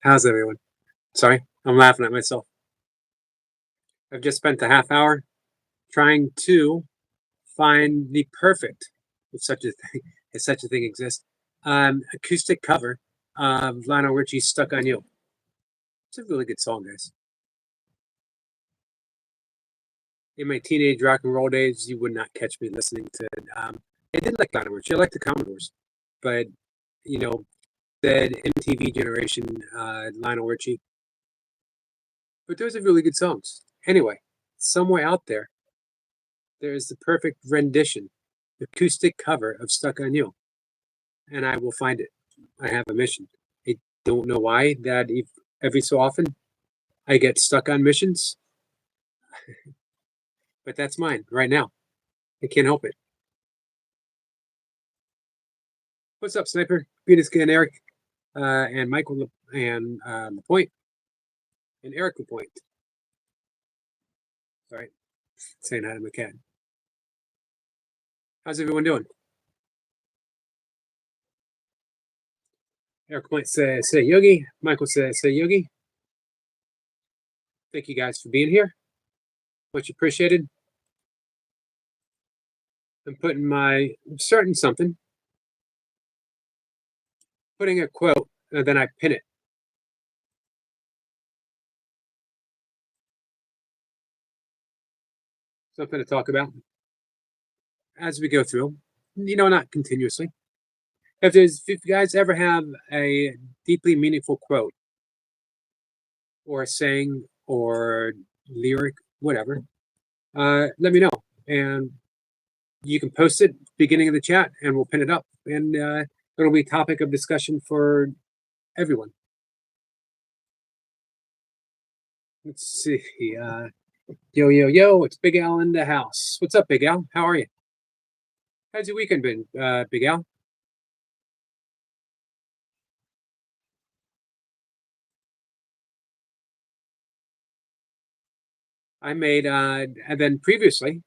How's everyone? Sorry, I'm laughing at myself. I've just spent a half hour trying to find the perfect, if such a thing, if such a thing exists, acoustic cover of Lionel Richie's "Stuck on You." It's a really good song, guys. In my teenage rock and roll days, you would not catch me listening to it. I did like Lionel Richie. I like the Commodores, but you know, the MTV generation, Lionel Richie. But those are really good songs. Anyway, somewhere out there, there is the perfect rendition, acoustic cover of "Stuck on You," and I will find it. I have a mission. I don't know why that if every so often I get stuck on missions, but that's mine right now. I can't help it. What's up, Sniper? Venus and Eric, and Michael and Lapointe and Eric Lapointe. Sorry, saying hi to my cat. How's everyone doing? Eric Lapointe says, "Say Yogi." Michael says, "Say Yogi." Thank you guys for being here. Much appreciated. I'm starting something, putting a quote, and then I pin it. Something to talk about as we go through. Not continuously. If you guys ever have a deeply meaningful quote or a saying or lyric, whatever, let me know, and you can post it beginning of the chat, and we'll pin it up, and it'll be topic of discussion for everyone. Let's see. Yo, yo, yo! It's Big Al in the house. What's up, Big Al? How are you? How's your weekend been, Big Al? I made, and then previously,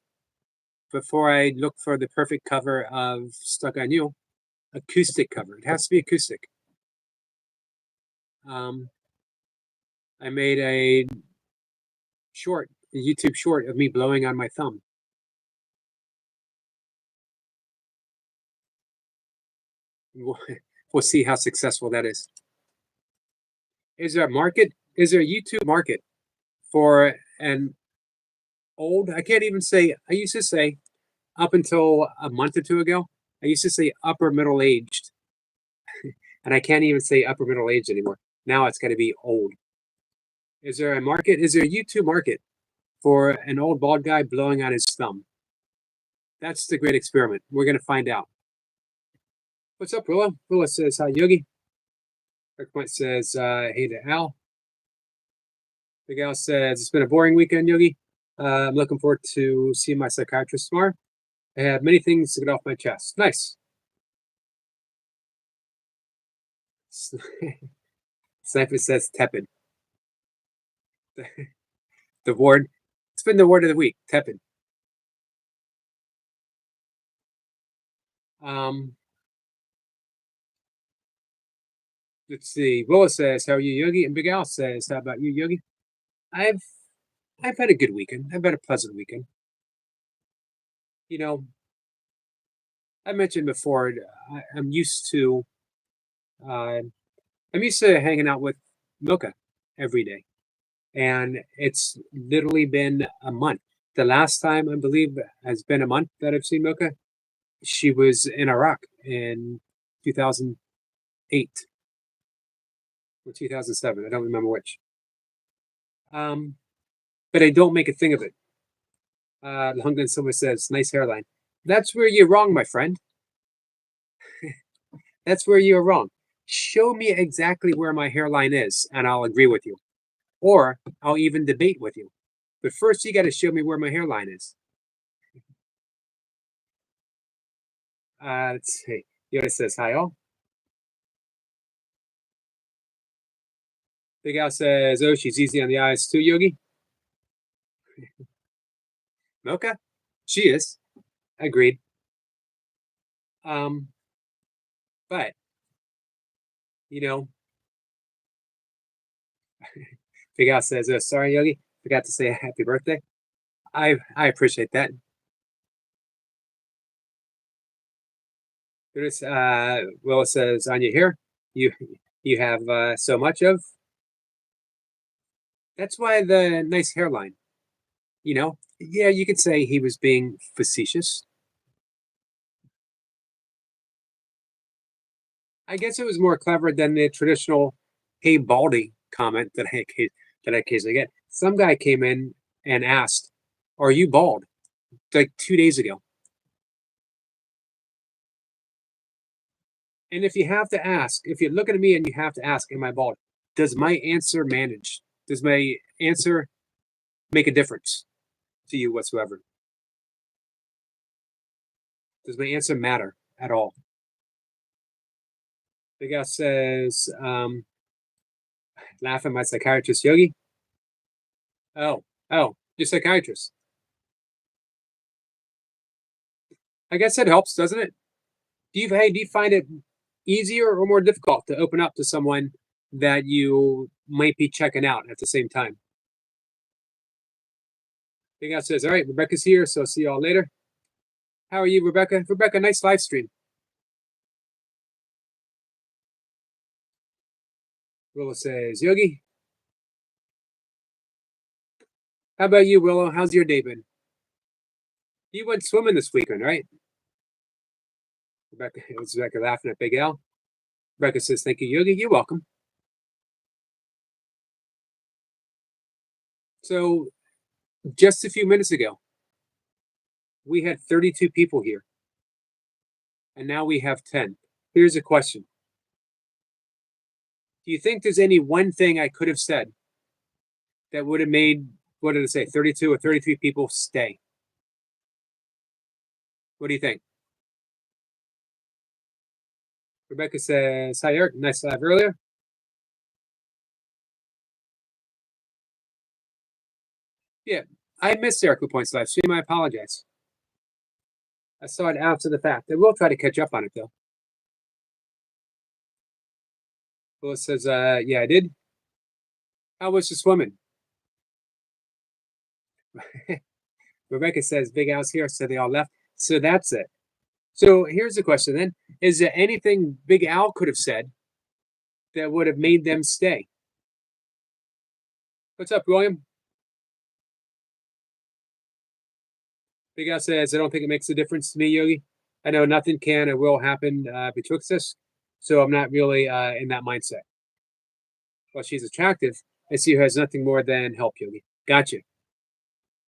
before I look for the perfect cover of "Stuck on You," acoustic cover. It has to be acoustic. Um, I made a YouTube short of me blowing on my thumb. We'll, we'll see how successful that is. Is there a market? Is there a YouTube market for an old? I can't even say. I used to say up until a month or two ago. I used to say upper middle aged, and I can't even say upper middle aged anymore. Now it's got to be old. Is there a market? Is there a YouTube market for an old bald guy blowing on his thumb? That's the great experiment. We're going to find out. What's up, Rilla? Rilla says, hi, Yogi. Rick Point says, hey to Al. Big Al says, it's been a boring weekend, Yogi. I'm looking forward to seeing my psychiatrist tomorrow. I have many things to get off my chest. Nice. Sniper says, tepid. The word, it's been the word of the week, tepid. Um, let's see. Willa says, how are you, Yogi? And Big Al says, how about you, Yogi? I've I've had a good weekend. I've had a pleasant weekend. You know, I mentioned before, I'm used to uh, I'm used to hanging out with Milka every day, and it's literally been a month. The last time I believe has been a month that I've seen Milka. She was in Iraq in 2008 or 2007. I don't remember which. Um, but I don't make a thing of it. Longden Silva says, "Nice hairline." That's where you're wrong, my friend. That's where you're wrong. Show me exactly where my hairline is, and I'll agree with you. Or I'll even debate with you. But first, you got to show me where my hairline is. Let's see. Yoda says, hi, all. Big Al says, oh, she's easy on the eyes too, Yogi. Okay. She is. Agreed. Um, but, you know, Big Al says, sorry, Yogi, forgot to say happy birthday. I appreciate that. Notice, Willis says, on your hair, you you have so much of. That's why the nice hairline. Yeah, you could say he was being facetious. I guess it was more clever than the traditional "Hey, Baldy" comment that I occasionally get. Some guy came in and asked, "Are you bald?" Like 2 days ago. And if you have to ask, if you're looking at me and you have to ask, "Am I bald?" Does my answer manage? Does my answer make a difference to you whatsoever? Does my answer matter at all? The guy says, "Laugh at my psychiatrist, Yogi." Oh, oh, you're a psychiatrist. I guess it helps, doesn't it? Do you find it easier or more difficult to open up to someone that you might be checking out at the same time? Big Al says, all right, Rebecca's here, so see y'all later. How are you, Rebecca? Rebecca, nice live stream. Willow says, Yogi. How about you, Willow? How's your day been? You went swimming this weekend, right? Rebecca, it was Rebecca laughing at Big Al. Rebecca says, thank you, Yogi. You're welcome. So, just a few minutes ago, we had 32 people here, and now we have 10. Here's a question. Do you think there's any one thing I could have said that would have made, what did it say, 32 or 33 people stay? What do you think? Rebecca says, hi, Eric. Nice live earlier. Yeah, I missed Eric LaPointe's live stream. I apologize. I saw it after the fact. I will try to catch up on it, though. Willis says, yeah, I did. How was the swimming? Rebecca says, Big Al's here, so they all left. So that's it. So here's the question then. Is there anything Big Al could have said that would have made them stay? What's up, William? Big Al says, I don't think it makes a difference to me, Yogi. I know nothing can or will happen betwixt us, so I'm not really in that mindset. Well, she's attractive. I see her as nothing more than help, Yogi. Gotcha.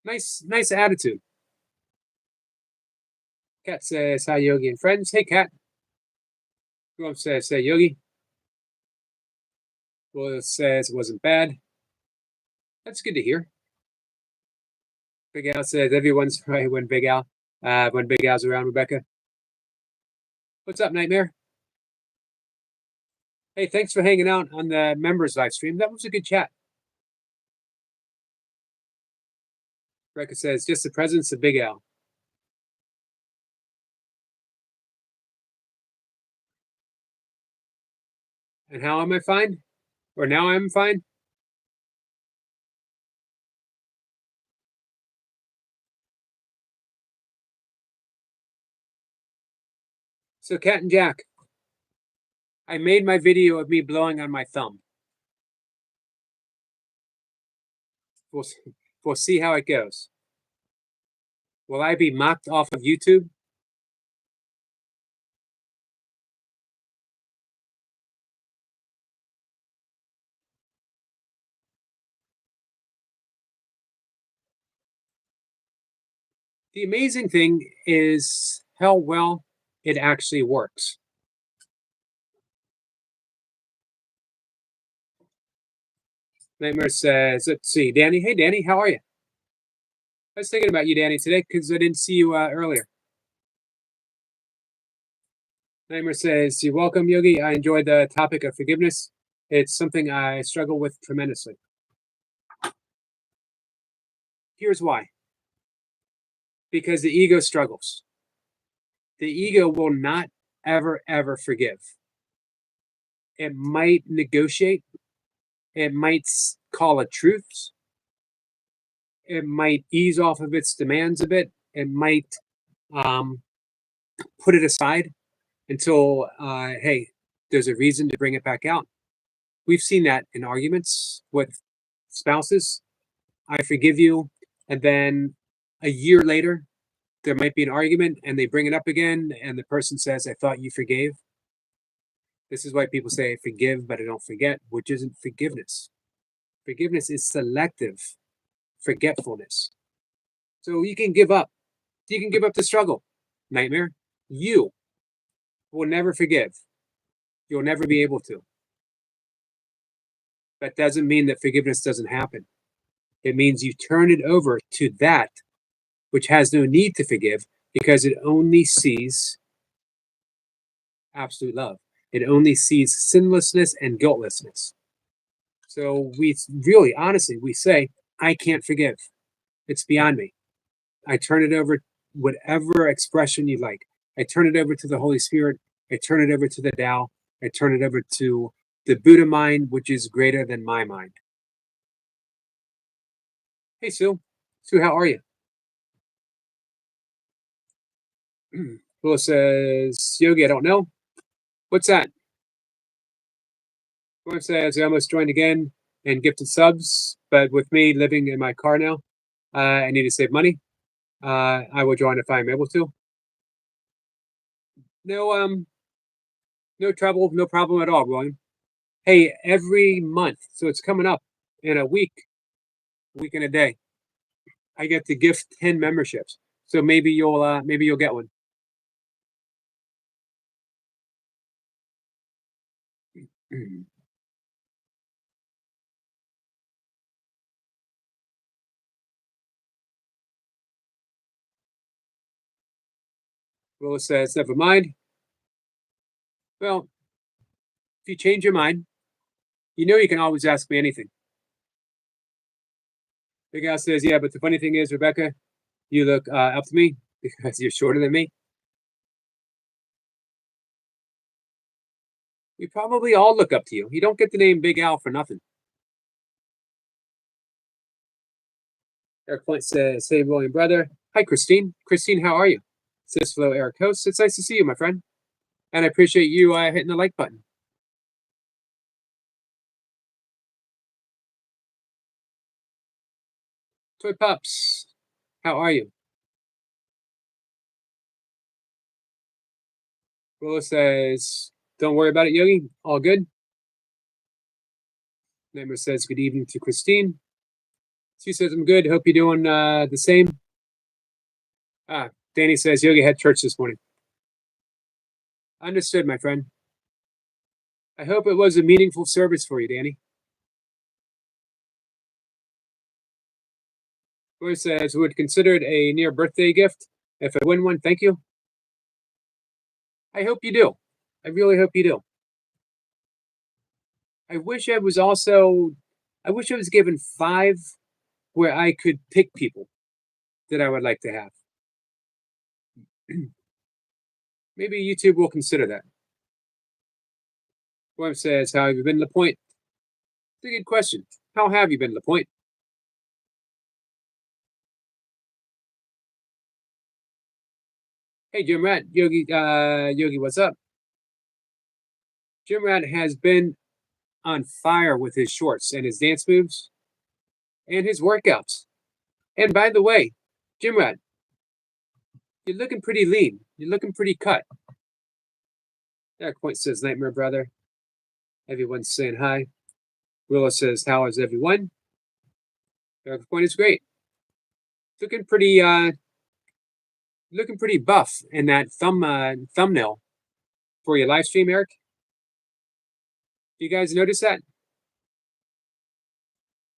Nice attitude. Kat says, hi, Yogi and friends. Hey, Kat. Who says, hey, Yogi. Will says it wasn't bad. That's good to hear. Big Al says everyone's right when Big Al's around, Rebecca. What's up, Nightmare? Hey, thanks for hanging out on the members live stream. That was a good chat. Rebecca says, just the presence of Big Al. And how am I fine? Or now I'm fine? So, Cat and Jack, I made my video of me blowing on my thumb. We'll see how it goes. Will I be mocked off of YouTube? The amazing thing is how well it actually works. Nightmare says, let's see, Danny. Hey, Danny, how are you? I was thinking about you, Danny, today because I didn't see you earlier. Nightmare says, you're welcome, Yogi. I enjoyed the topic of forgiveness. It's something I struggle with tremendously. Here's why. Because the ego struggles. The ego will not ever forgive. It might negotiate. It might call it truths. It might ease off of its demands a bit. It might um, put it aside until, hey, there's a reason to bring it back out. We've seen that in arguments with spouses. I forgive you. And then a year later, there might be an argument and they bring it up again. And the person says, I thought you forgave. This is why people say, I forgive, but I don't forget, which isn't forgiveness. Forgiveness is selective forgetfulness. So you can give up. You can give up the struggle. Nightmare. You will never forgive. You'll never be able to. That doesn't mean that forgiveness doesn't happen. It means you turn it over to that which has no need to forgive because it only sees absolute love. It only sees sinlessness and guiltlessness. So we really, honestly, we say, I can't forgive. It's beyond me. I turn it over, whatever expression you like. I turn it over to the Holy Spirit. I turn it over to the Tao. I turn it over to the Buddha mind, which is greater than my mind. Hey, Sue. Sue, how are you? Will says, Yogi, I don't know. What's that? Will says, I almost joined again and gifted subs, but with me living in my car now, I need to save money. I will join if I'm able to. No trouble, no problem at all, William. Hey, every month, so it's coming up in a week and a day, I get to gift 10 memberships. So maybe you'll get one. Willis says, never mind. Well, if you change your mind, you can always ask me anything. Big Al says, yeah, but the funny thing is, Rebecca, you look up to me because you're shorter than me. We probably all look up to you. You don't get the name Big Al for nothing. Eric Point says, hey, William, brother. Hi, Christine. Christine, how are you? Says Flo Eric Host. It's nice to see you, my friend. And I appreciate you hitting the like button. Toy Pups, how are you? Willow says, don't worry about it, Yogi. All good. Neighbor says, good evening to Christine. She says, I'm good. Hope you're doing the same. Danny says, Yogi had church this morning. Understood, my friend. I hope it was a meaningful service for you, Danny. Willow says, would consider it a near birthday gift. If I win one, thank you. I hope you do. I really hope you do. I wish I was given 5 where I could pick people that I would like to have. Maybe YouTube will consider that. William says, how have you been, LaPointe? It's a good question. How have you been, LaPointe? Hey, Jim Rat, Yogi, what's up? Jim Rat has been on fire with his shorts and his dance moves and his workouts. And by the way, Jim Rat, you're looking pretty lean. You're looking pretty cut. Eric Point says, Nightmare Brother. Everyone's saying hi. Willow says, how is everyone? Eric Point is great. Looking pretty buff in that thumbnail for your live stream, Eric. You guys notice that?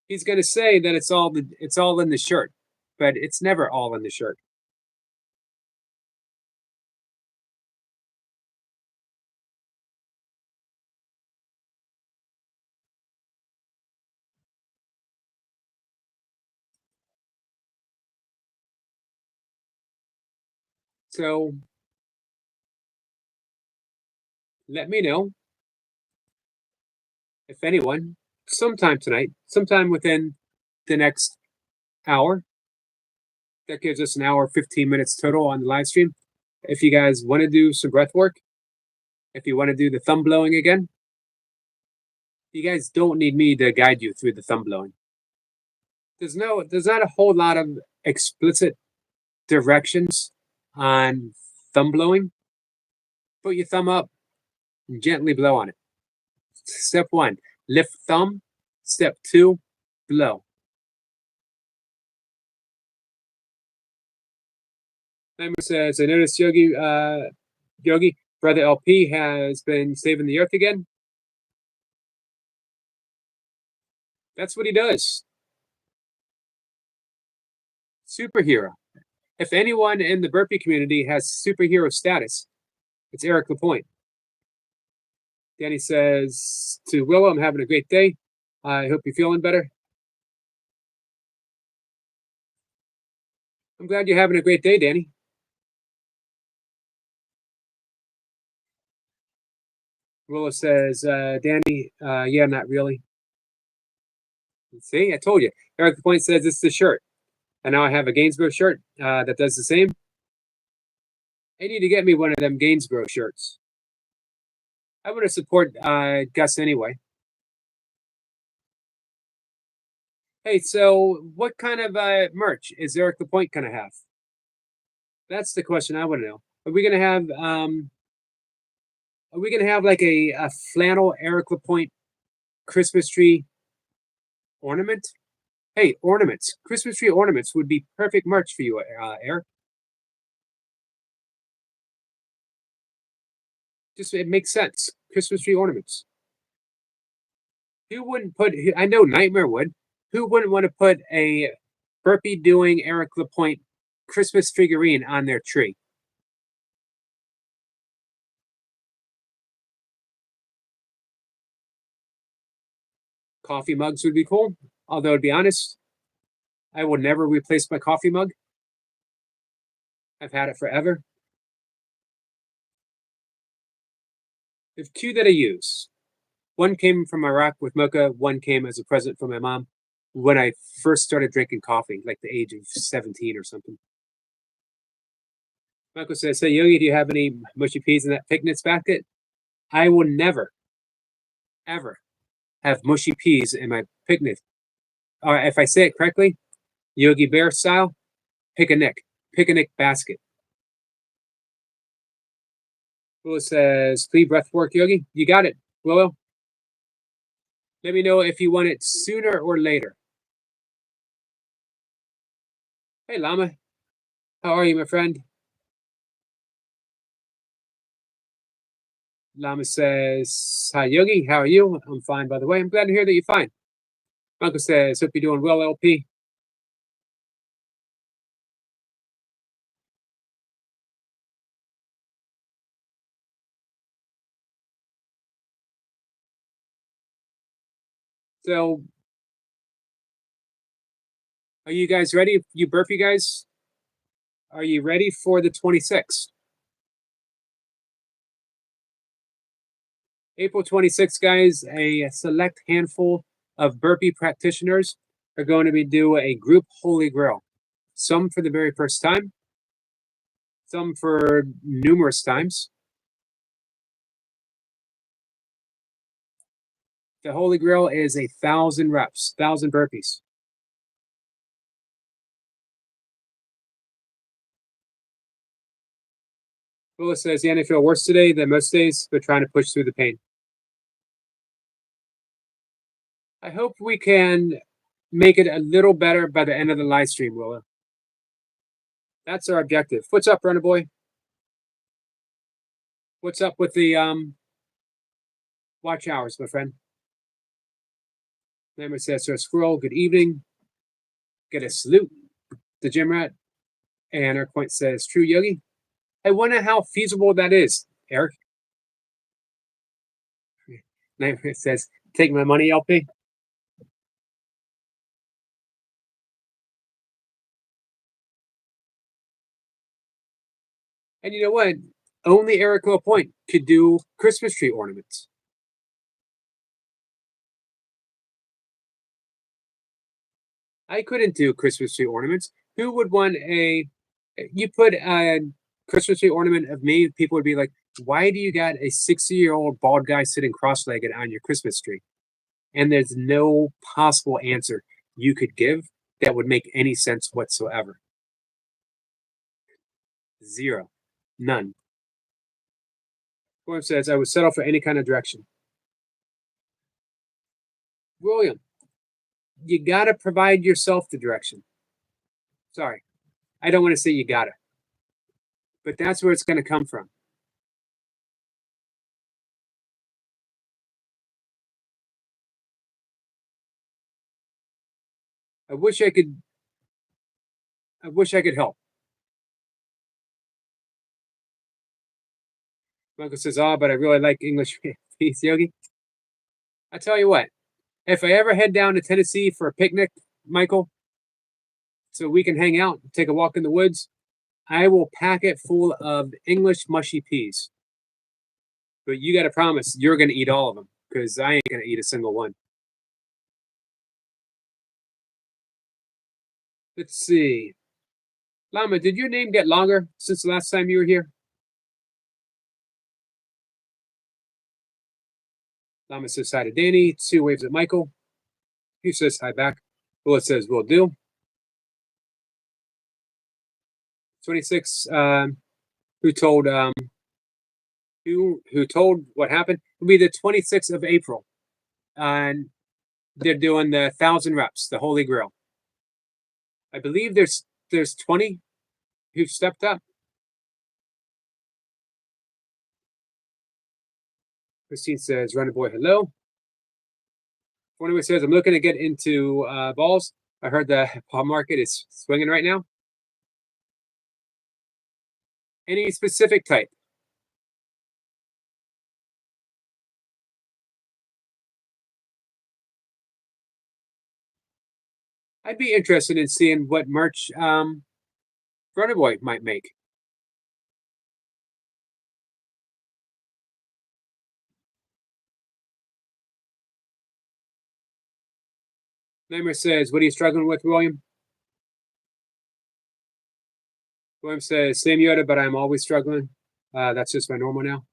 He's going to say that it's all in the shirt, but it's never all in the shirt. So let me know if anyone sometime tonight, sometime within the next hour. That gives us an hour, 15 minutes total on the live stream. If you guys want to do some breath work, if you want to do the thumb blowing again, you guys don't need me to guide you through the thumb blowing. There's not a whole lot of explicit directions on thumb blowing. Put your thumb up and gently blow on it. Step 1, lift thumb. Step 2, blow. Timer says, I noticed Yogi, Brother LP has been saving the earth again. That's what he does. Superhero. If anyone in the burpee community has superhero status, it's Eric Lapointe. Danny says to Willow, I'm having a great day. I hope you're feeling better. I'm glad you're having a great day, Danny. Willow says, Danny, yeah, not really. See, I told you. Eric Lapointe says it's the shirt. And now I have a Gainsborough shirt that does the same. I need to get me one of them Gainsborough shirts. I want to support Gus anyway. Hey, so what kind of merch is Eric Lapointe going to have? That's the question I want to know. Are we going to have like a flannel Eric Lapointe Christmas tree ornament? Hey, ornaments. Christmas tree ornaments would be perfect merch for you, Eric. Just it makes sense. Christmas tree ornaments. Who wouldn't put? I know Nightmare would. Who wouldn't want to put a burpee doing Eric Lapointe Christmas figurine on their tree? Coffee mugs would be cool. Although, to be honest, I will never replace my coffee mug. I've had it forever. There's 2 that I use. One came from Iraq with mocha. One came as a present from my mom when I first started drinking coffee, like the age of 17 or something. Michael says, "Hey, Yogi, do you have any mushy peas in that picnics basket?" I will never, ever have mushy peas in my picnic. Or if I say it correctly, Yogi Bear style, picnic basket. Willow says, please breath work, Yogi. You got it, Willow. Let me know if you want it sooner or later. Hey, Llama. How are you, my friend? Llama says, hi, Yogi. How are you? I'm fine, by the way. I'm glad to hear that you're fine. Uncle says, hope you're doing well, LP. So, are you guys ready? You burpee guys? Are you ready for the 26th? April 26th, guys, a select handful of burpee practitioners are going to be doing a group Holy Grail. Some for the very first time, some for numerous times. The Holy Grail is 1,000 reps, 1,000 burpees. Willis says, yeah, I feel worse today than most days, but trying to push through the pain. I hope we can make it a little better by the end of the live stream, Willa. That's our objective. What's up, Runner Boy? What's up with the watch hours, my friend? Name says, so Squirrel, good evening. Get a salute. The gym rat. And our point says, true Yogi. I wonder how feasible that is, Eric. Nightmare says, take my money, LP. And you know what? Only Eric Lapointe could do Christmas tree ornaments. I couldn't do Christmas tree ornaments. Who would want a? You put a Christmas tree ornament of me, people would be like, "Why do you got a 60-year-old bald guy sitting cross-legged on your Christmas tree?" And there's no possible answer you could give that would make any sense whatsoever. Zero, none. William says, "I would settle for any kind of direction." William, you gotta provide yourself the direction. Sorry, I don't want to say you gotta, but that's where it's going to come from. I wish I could. I wish I could help. Michael says, "Oh, but I really like English peace, Yogi." I tell you what, if I ever head down to Tennessee for a picnic, Michael, so we can hang out, take a walk in the woods, I will pack it full of English mushy peas. But you got to promise you're going to eat all of them because I ain't going to eat a single one. Let's see. Llama, did your name get longer since the last time you were here? Llama says hi to Danny. Sue waves at Michael. He says hi back. Bullet says, "Will do." 26, who told who told what happened? It'll be the 26th of April. And they're doing the 1,000 reps, the Holy Grail. I believe there's 20 who've stepped up. Christine says, "Running boy, hello." Forty says, "I'm looking to get into balls. I heard the ball market is swinging right now." Any specific type? I'd be interested in seeing what merch Running boy might make. Lammer says, "What are you struggling with, William?" William says, "Same Yoda, but I'm always struggling. That's just my normal now."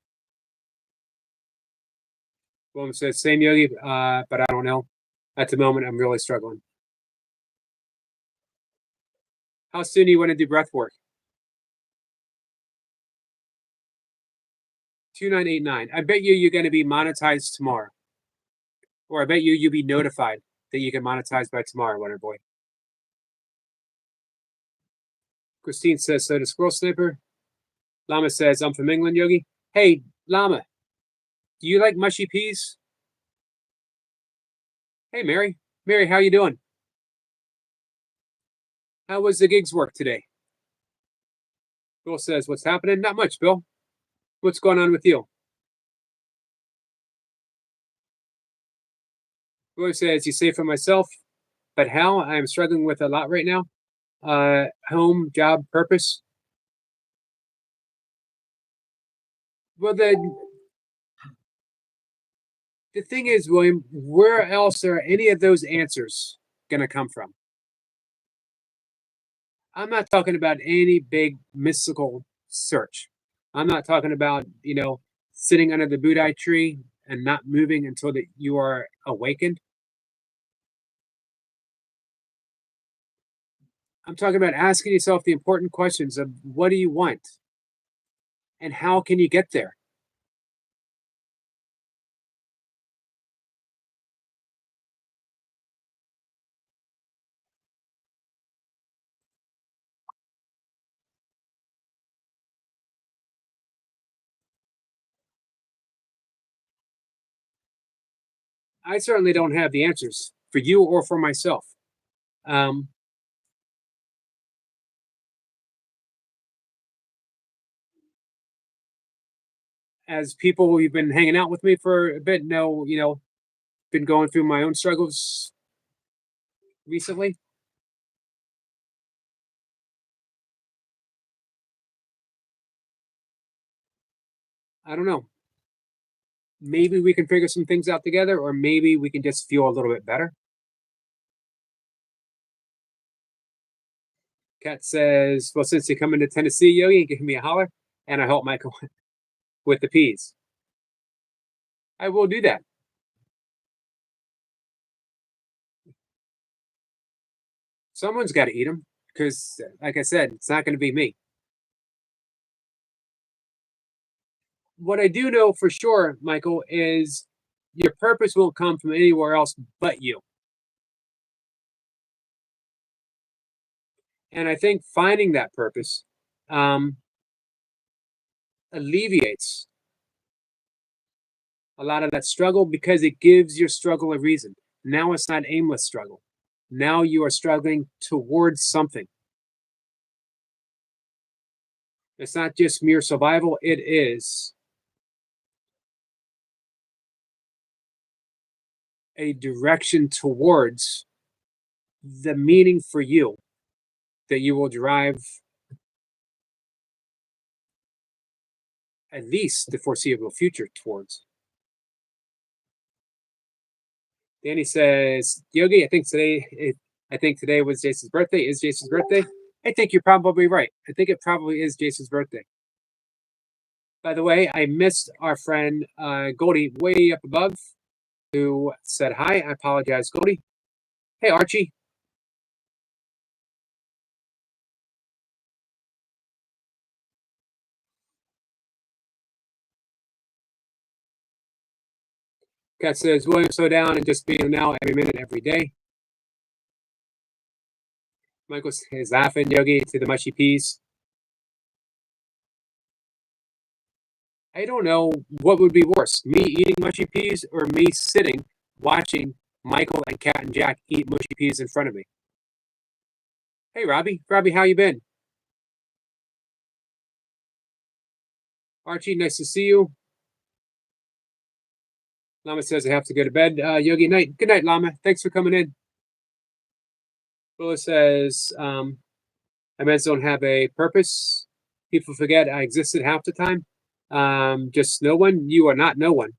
William says, "Same Yogi, but I don't know. At the moment, I'm really struggling." How soon do you want to do breath work? 2989. I bet you're going to be monetized tomorrow. Or I bet you'll be notified that you can monetize by tomorrow, Wonder Boy. Christine says, "So does Squirrel Sniper." Llama says, "I'm from England, Yogi." Hey, Llama, do you like mushy peas? Hey, Mary. Mary, how you doing? How was the gigs work today? Bill says, "What's happening?" Not much, Bill. What's going on with you? Bill says, "You say for myself, but how? I am struggling with a lot right now. Home, job, purpose." Well, the thing is, William, where else are any of those answers going to come from? I'm not talking about any big mystical search. I'm not talking about, sitting under the Budai tree and not moving until that you are awakened. I'm talking about asking yourself the important questions of what do you want and how can you get there? I certainly don't have the answers for you or for myself. Um, as people who've been hanging out with me for a bit know, been going through my own struggles recently. I don't know. Maybe we can figure some things out together, or maybe we can just feel a little bit better. Kat says, well, since you're coming to Tennessee, Yogi, give me a holler, and I help Michael with the peas. I will do that. Someone's got to eat them because, like I said, it's not going to be me. What I do know for sure, Michael, is your purpose won't come from anywhere else but you. And I think finding that purpose alleviates a lot of that struggle because it gives your struggle a reason. Now it's not aimless struggle. Now you are struggling towards something. It's not just mere survival, it is a direction towards the meaning for you that you will drive at least the foreseeable future towards. Danny says, Yogi, I think today was Jason's birthday. Is Jason's birthday? I think you're probably right. I think it probably is Jason's birthday. By the way, I missed our friend Goldie way up above who said hi. I apologize, Goldie. Hey, Archie. Kat says, William, slow down and just be now every minute, every day. Michael is laughing, Yogi, to the mushy peas. I don't know what would be worse, me eating mushy peas or me sitting watching Michael and Kat and Jack eat mushy peas in front of me. Hey, Robbie. Robbie, how you been? Archie, nice to see you. Lama says I have to go to bed. Yogi, night. Good night, Lama. Thanks for coming in. Willa says, I meant don't have a purpose. People forget I existed half the time. Just no one. You are not no one.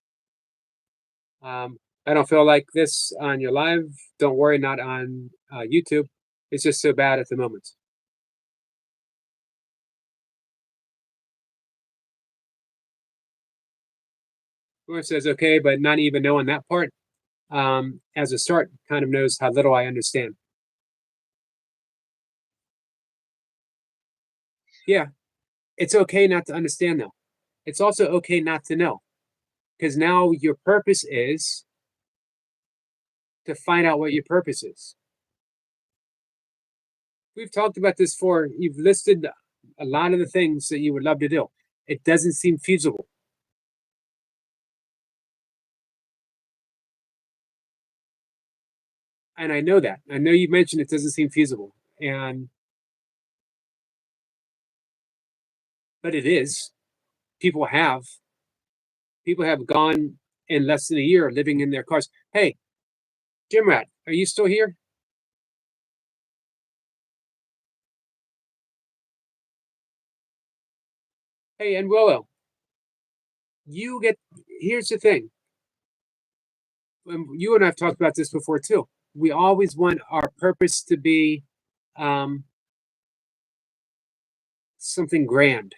I don't feel like this on your live. Don't worry, not on YouTube. It's just so bad at the moment. Willa says, okay, but not even knowing that part. As a start, kind of knows how little I understand. Yeah, it's okay not to understand though. It's also okay not to know, because now your purpose is to find out what your purpose is. We've talked about this before. You've listed a lot of the things that you would love to do. It doesn't seem feasible. And I know that. I know you mentioned it doesn't seem feasible. But it is. People have gone in less than a year living in their cars. Hey, Jim Rat, are you still here? Hey, and Willow, here's the thing. You and I've talked about this before too. We always want our purpose to be something grand,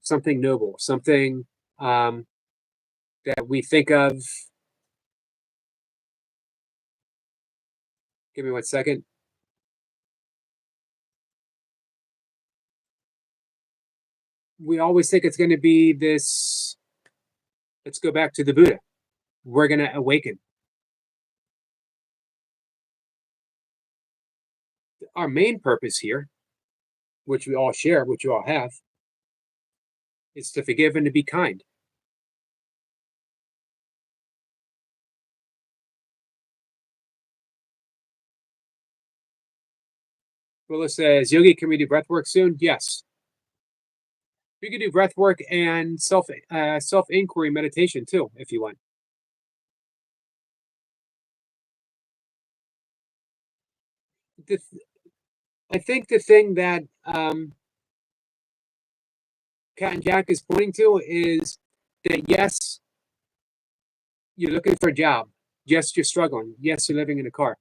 something noble, something that we think of. Give me 1 second. We always think it's going to be this. Let's go back to the Buddha. We're going to awaken. Our main purpose here, which we all share, which you all have, is to forgive and to be kind. Willa says, Yogi, can we do breath work soon? Yes. We could do breath work and self inquiry meditation too, if you want. I think the thing that Kat and Jack is pointing to is that yes, you're looking for a job. Yes, you're struggling. Yes, you're living in a car.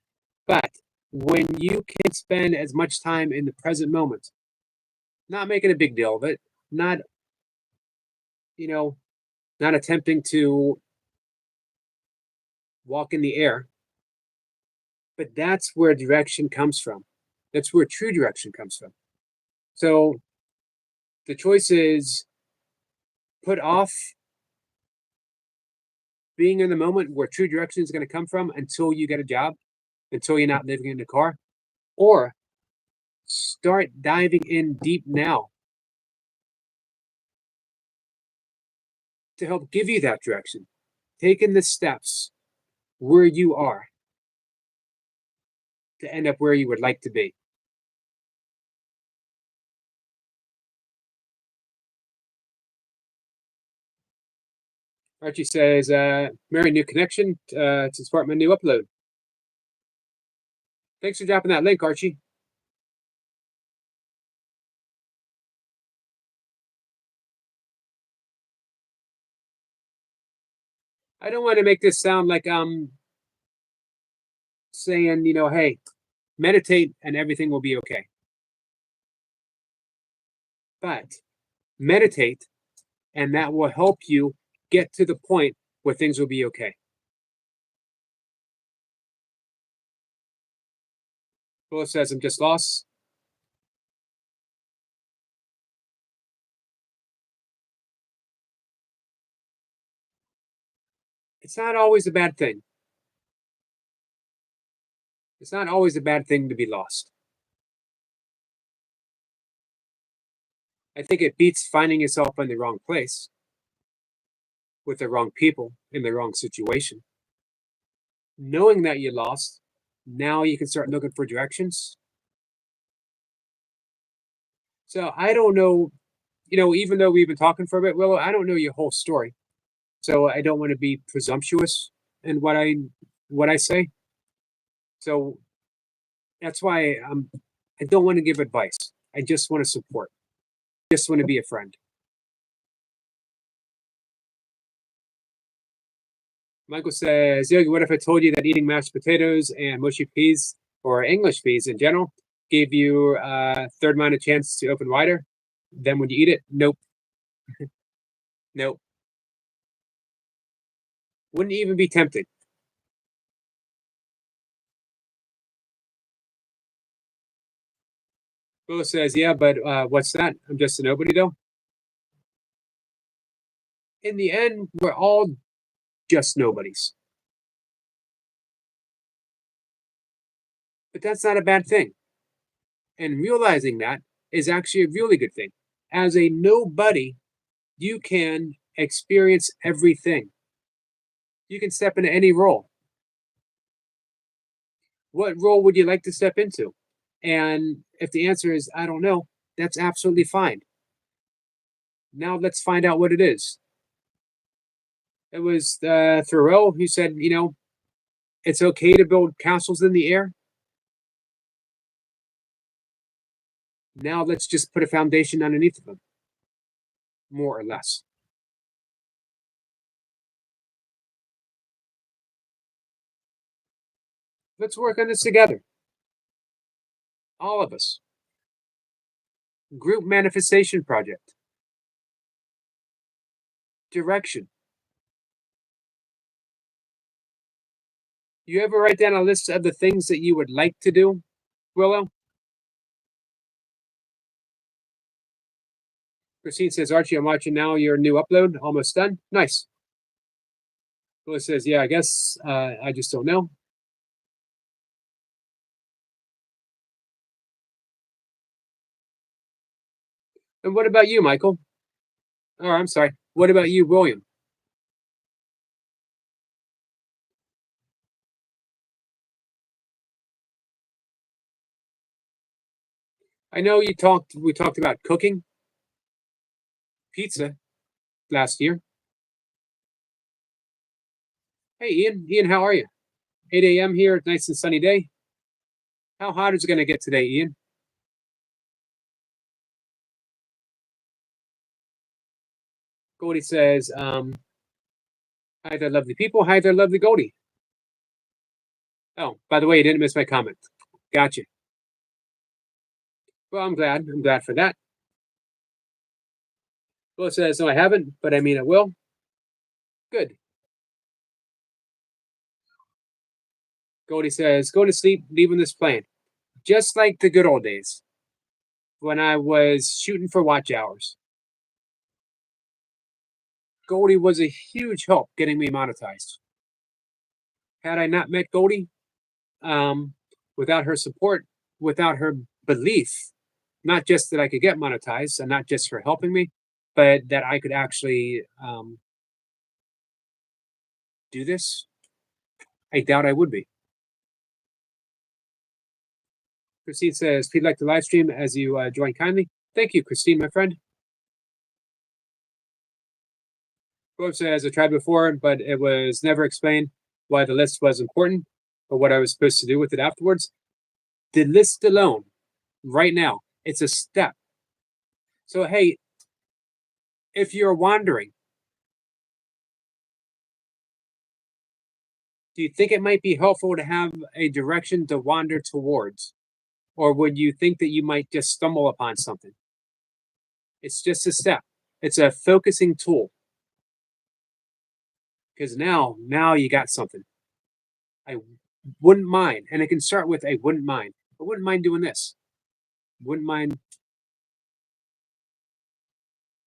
But when you can spend as much time in the present moment, not making a big deal of it, not, you know, not attempting to walk in the air, but that's where direction comes from. That's where true direction comes from. So the choice is put off being in the moment where true direction is going to come from until you get a job, until you're not living in the car, or start diving in deep now to help give you that direction, taking the steps where you are to end up where you would like to be. Archie says, Merry new connection to support my new upload. Thanks for dropping that link, Archie. I don't want to make this sound like I'm saying, hey, meditate and everything will be okay. But meditate, and that will help you get to the point where things will be okay. Phyllis says, I'm just lost. It's not always a bad thing. It's not always a bad thing to be lost. I think it beats finding yourself in the wrong place with the wrong people in the wrong situation. Knowing that you're lost, now you can start looking for directions. So I don't know, even though we've been talking for a bit, Willow, I don't know your whole story. So I don't want to be presumptuous in what I say. So that's why I don't want to give advice. I just want to support. Just want to be a friend. Michael says, Yogi, what if I told you that eating mashed potatoes and mushy peas or English peas in general gave you a third mind a chance to open wider? Then would you eat it? Nope. Nope. Wouldn't even be tempting. Will says, yeah, but what's that? I'm just a nobody though. In the end, we're all just nobodies. But that's not a bad thing. And realizing that is actually a really good thing. As a nobody, you can experience everything. You can step into any role. What role would you like to step into? And if the answer is, I don't know, that's absolutely fine. Now let's find out what it is. It was Thoreau who said, it's okay to build castles in the air. Now let's just put a foundation underneath of them, more or less. Let's work on this together. All of us. Group manifestation project. Direction. You ever write down a list of the things that you would like to do, Willow? Christine says, Archie, I'm watching now your new upload. Almost done. Nice. Willow says, yeah, I guess I just don't know. And what about you, Michael? Oh, I'm sorry. What about you, William? I know we talked about cooking pizza last year. Hey, Ian. Ian, how are you? 8 a.m. here, nice and sunny day. How hot is it going to get today, Ian? Goldie says, hi there, lovely people. Hi there, lovely Goldie. Oh, by the way, you didn't miss my comment. Gotcha. Well, I'm glad. I'm glad for that. Will says, no, I haven't, but I mean, I will. Good. Goldie says, go to sleep, leaving this plane. Just like the good old days when I was shooting for watch hours. Goldie was a huge help getting me monetized. Had I not met Goldie, um, without her support, without her belief, not just that I could get monetized and not just her helping me, but that I could actually do this, I doubt I would be. Christine says, please like the live stream as you join kindly. Thank you, Christine, my friend. Bob says, I tried before, but it was never explained why the list was important or what I was supposed to do with it afterwards. The list alone, right now, it's a step. So, hey, if you're wandering, do you think it might be helpful to have a direction to wander towards? Or would you think that you might just stumble upon something? It's just a step. It's a focusing tool. Because now you got something. I wouldn't mind, and it can start with I wouldn't mind. I wouldn't mind doing this. Wouldn't mind.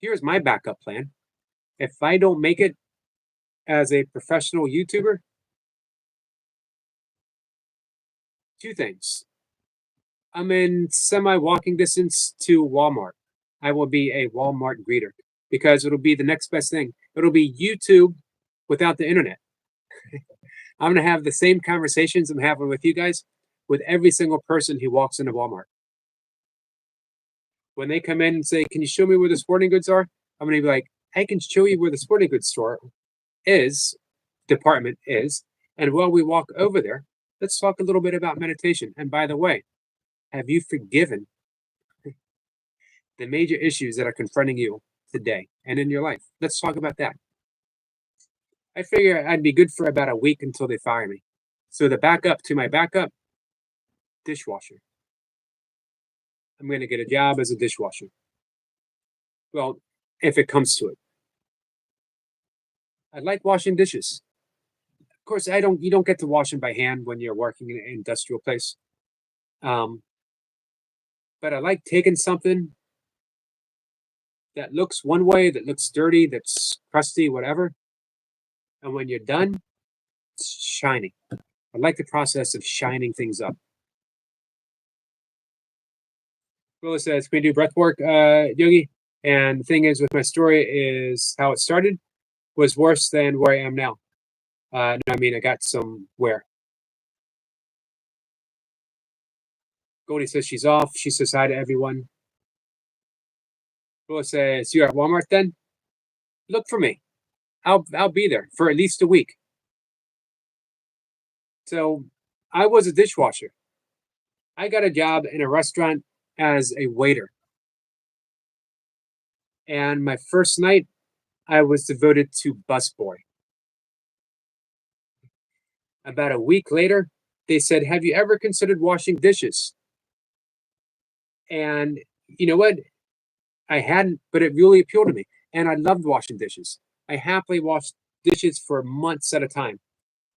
Here's my backup plan. If I don't make it as a professional YouTuber, two things. I'm in semi walking distance to Walmart. I will be a Walmart greeter because it'll be the next best thing. It'll be YouTube without the internet. I'm going to have the same conversations I'm having with you guys with every single person who walks into Walmart. When they come in and say, can you show me where the sporting goods are? I'm going to be like, I can show you where the sporting goods store department is. And while we walk over there, let's talk a little bit about meditation. And by the way, have you forgiven the major issues that are confronting you today and in your life? Let's talk about that. I figure I'd be good for about a week until they fire me. So the backup to my backup, dishwasher. I'm going to get a job as a dishwasher. Well, if it comes to it. I like washing dishes. Of course, you don't get to wash them by hand when you're working in an industrial place. But I like taking something that looks one way, that looks dirty, that's crusty, whatever. And when you're done, it's shining. I like the process of shining things up. Willa says, can we do breath work, Yogi? And the thing is with my story is how it started was worse than where I am now. No, I mean, I got somewhere. Goldie says she's off. She says hi to everyone. Willa says, you're at Walmart then? Look for me. I'll be there for at least a week. So I was a dishwasher. I got a job in a restaurant as a waiter. And my first night, I was devoted to busboy. About a week later, they said, have you ever considered washing dishes? And you know what? I hadn't, but it really appealed to me. And I loved washing dishes. I happily washed dishes for months at a time.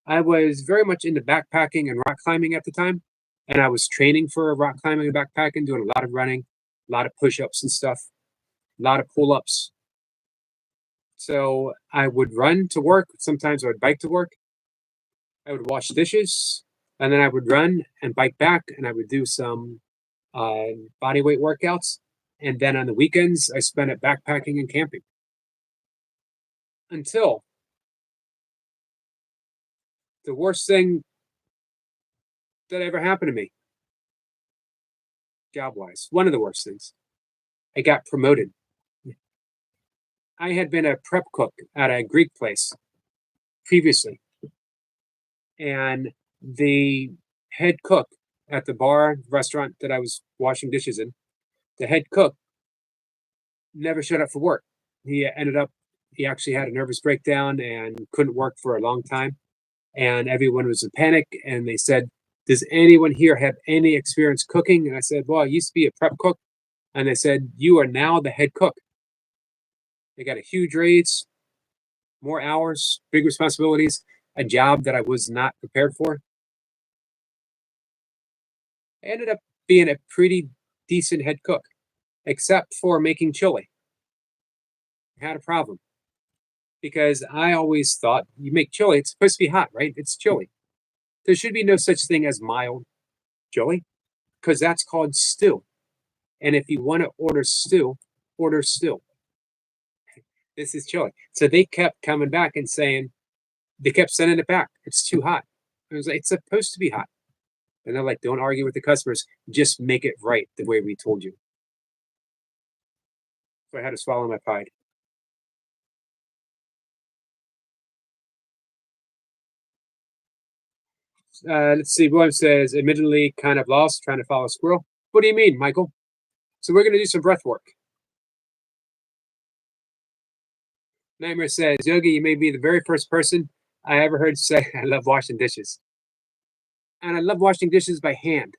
I was very much into backpacking and rock climbing at the time. And I was training for rock climbing and backpacking, doing a lot of running, a lot of push-ups and stuff, a lot of pull-ups. So I would run to work. Sometimes I would bike to work. I would wash dishes, and then I would run and bike back, and I would do some body weight workouts. And then on the weekends, I spent it backpacking and camping. Until the worst thing that ever happened to me, job-wise, one of the worst things, I got promoted. I had been a prep cook at a Greek place previously. And the head cook at the bar restaurant that I was washing dishes in, the head cook never showed up for work. He actually had a nervous breakdown and couldn't work for a long time. And everyone was in panic. And they said, does anyone here have any experience cooking? And I said, well, I used to be a prep cook. And they said, you are now the head cook. They got a huge raise, more hours, big responsibilities, a job that I was not prepared for. I ended up being a pretty decent head cook, except for making chili. I had a problem because I always thought you make chili, it's supposed to be hot, right? It's chili. There should be no such thing as mild chili because that's called stew. And if you want to order stew, order stew. This is chili. So they kept coming back and saying, they kept sending it back. It's too hot. I was like, it's supposed to be hot. And they're like, don't argue with the customers. Just make it right the way we told you. So I had to swallow my pride. Let's see. William says, admittedly, kind of lost, trying to follow a squirrel. What do you mean, Michael? So we're going to do some breath work. Nightmare says, Yogi, you may be the very first person I ever heard say, I love washing dishes. And I love washing dishes by hand.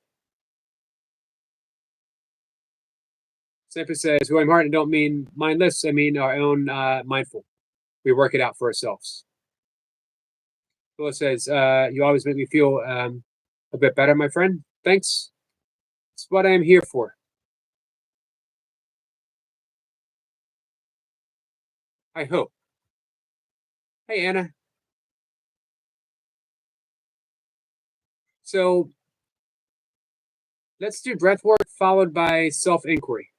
Sampa says, William Martin, don't mean mindless. I mean our own mindful. We work it out for ourselves. Phyllis says, you always make me feel a bit better, my friend. Thanks. It's what I am here for. I hope. Hey, Anna. So let's do breath work followed by self-inquiry.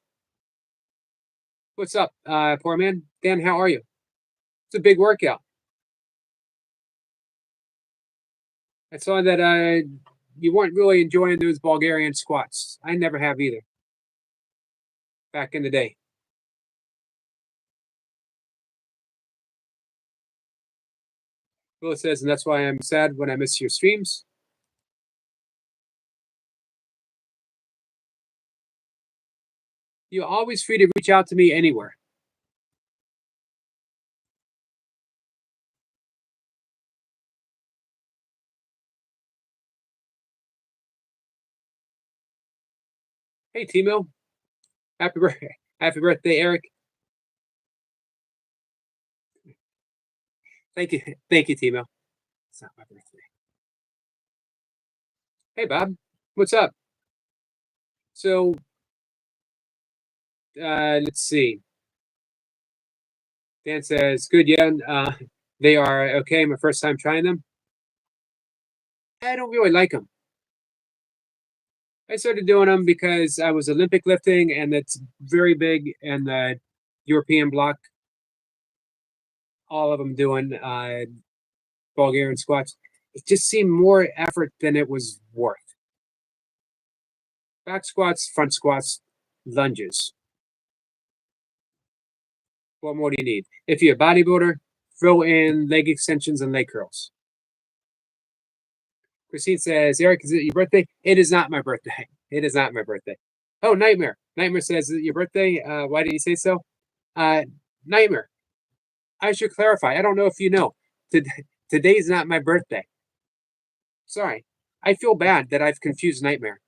What's up, poor man? Dan, how are you? It's a big workout. I saw that you weren't really enjoying those Bulgarian squats. I never have either. Back in the day. Phyllis says, and that's why I'm sad when I miss your streams. You're always free to reach out to me anywhere. Hey, Timo. Happy birthday. Happy birthday, Eric. Thank you. Thank you, Timo. It's not my birthday. Hey, Bob. What's up? So, let's see. Dan says, good, yeah. They are okay. My first time trying them. I don't really like them. I started doing them because I was Olympic lifting and it's very big in the European bloc. All of them doing Bulgarian squats. It just seemed more effort than it was worth. Back squats, front squats, lunges. What more do you need? If you're a bodybuilder, throw in leg extensions and leg curls. Christine says, Eric, is it your birthday? It is not my birthday. It is not my birthday. Oh, Nightmare. Nightmare says, is it your birthday? Why did you say so? Nightmare. I should clarify. I don't know if you know. Today's not my birthday. Sorry. I feel bad that I've confused Nightmare.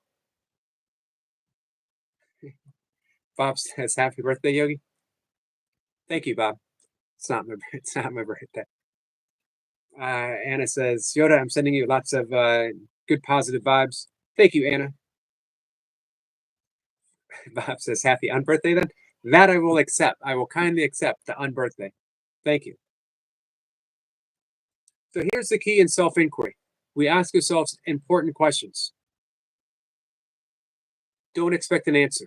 Bob says, happy birthday, Yogi. Thank you, Bob. It's not my birthday. Anna says, Yoda, I'm sending you lots of good positive vibes. Thank you, Anna. Bob says, happy unbirthday then? That I will accept. I will kindly accept the unbirthday. Thank you. So here's the key in self-inquiry. We ask ourselves important questions. Don't expect an answer.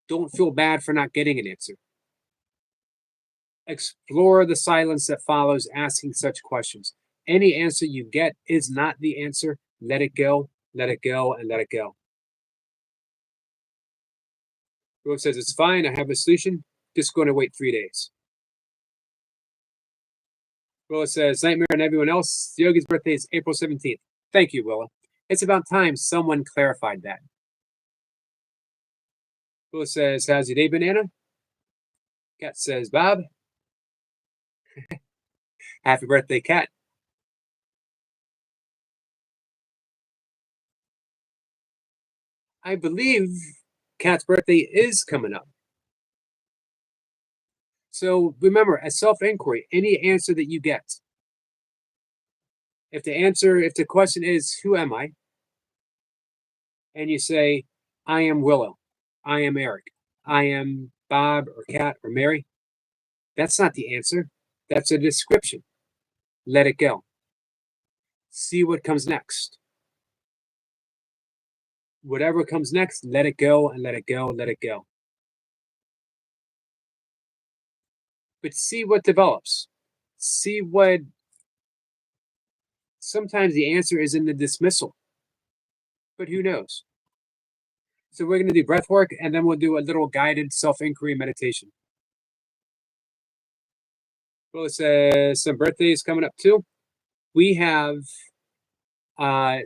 Don't feel bad for not getting an answer. Explore the silence that follows asking such questions. Any answer you get is not the answer. Let it go, let it go, and let it go. Rose says, it's fine. I have a solution. Just going to wait 3 days. Willa says, Nightmare and everyone else, Yogi's birthday is April 17th. Thank you, Willa. It's about time someone clarified that. Willa says, how's your day, Banana? Cat says, Bob. Happy birthday, Cat. I believe Kat's birthday is coming up. So remember, a self-inquiry, any answer that you get, if the question is, who am I? And you say, I am Willow, I am Eric, I am Bob or Kat or Mary, that's not the answer. That's a description. Let it go. See what comes next. Whatever comes next, let it go and let it go and let it go. But see what develops. See what. Sometimes the answer is in the dismissal, but who knows? So we're going to do breath work and then we'll do a little guided self-inquiry meditation. Well, it says some birthdays coming up too. We have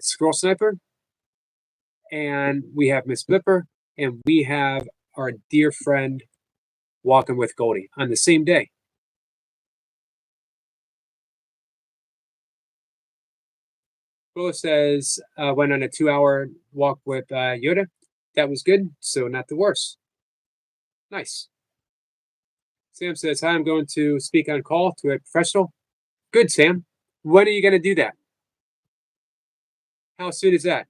Squirrel Sniper, and we have Miss Blipper, and we have our dear friend Walking with Goldie on the same day. Willow says went on a 2-hour walk with Yoda. That was good, so not the worst. Nice. Sam says, hi, I'm going to speak on call to a professional. Good, Sam. When are you going to do that? How soon is that?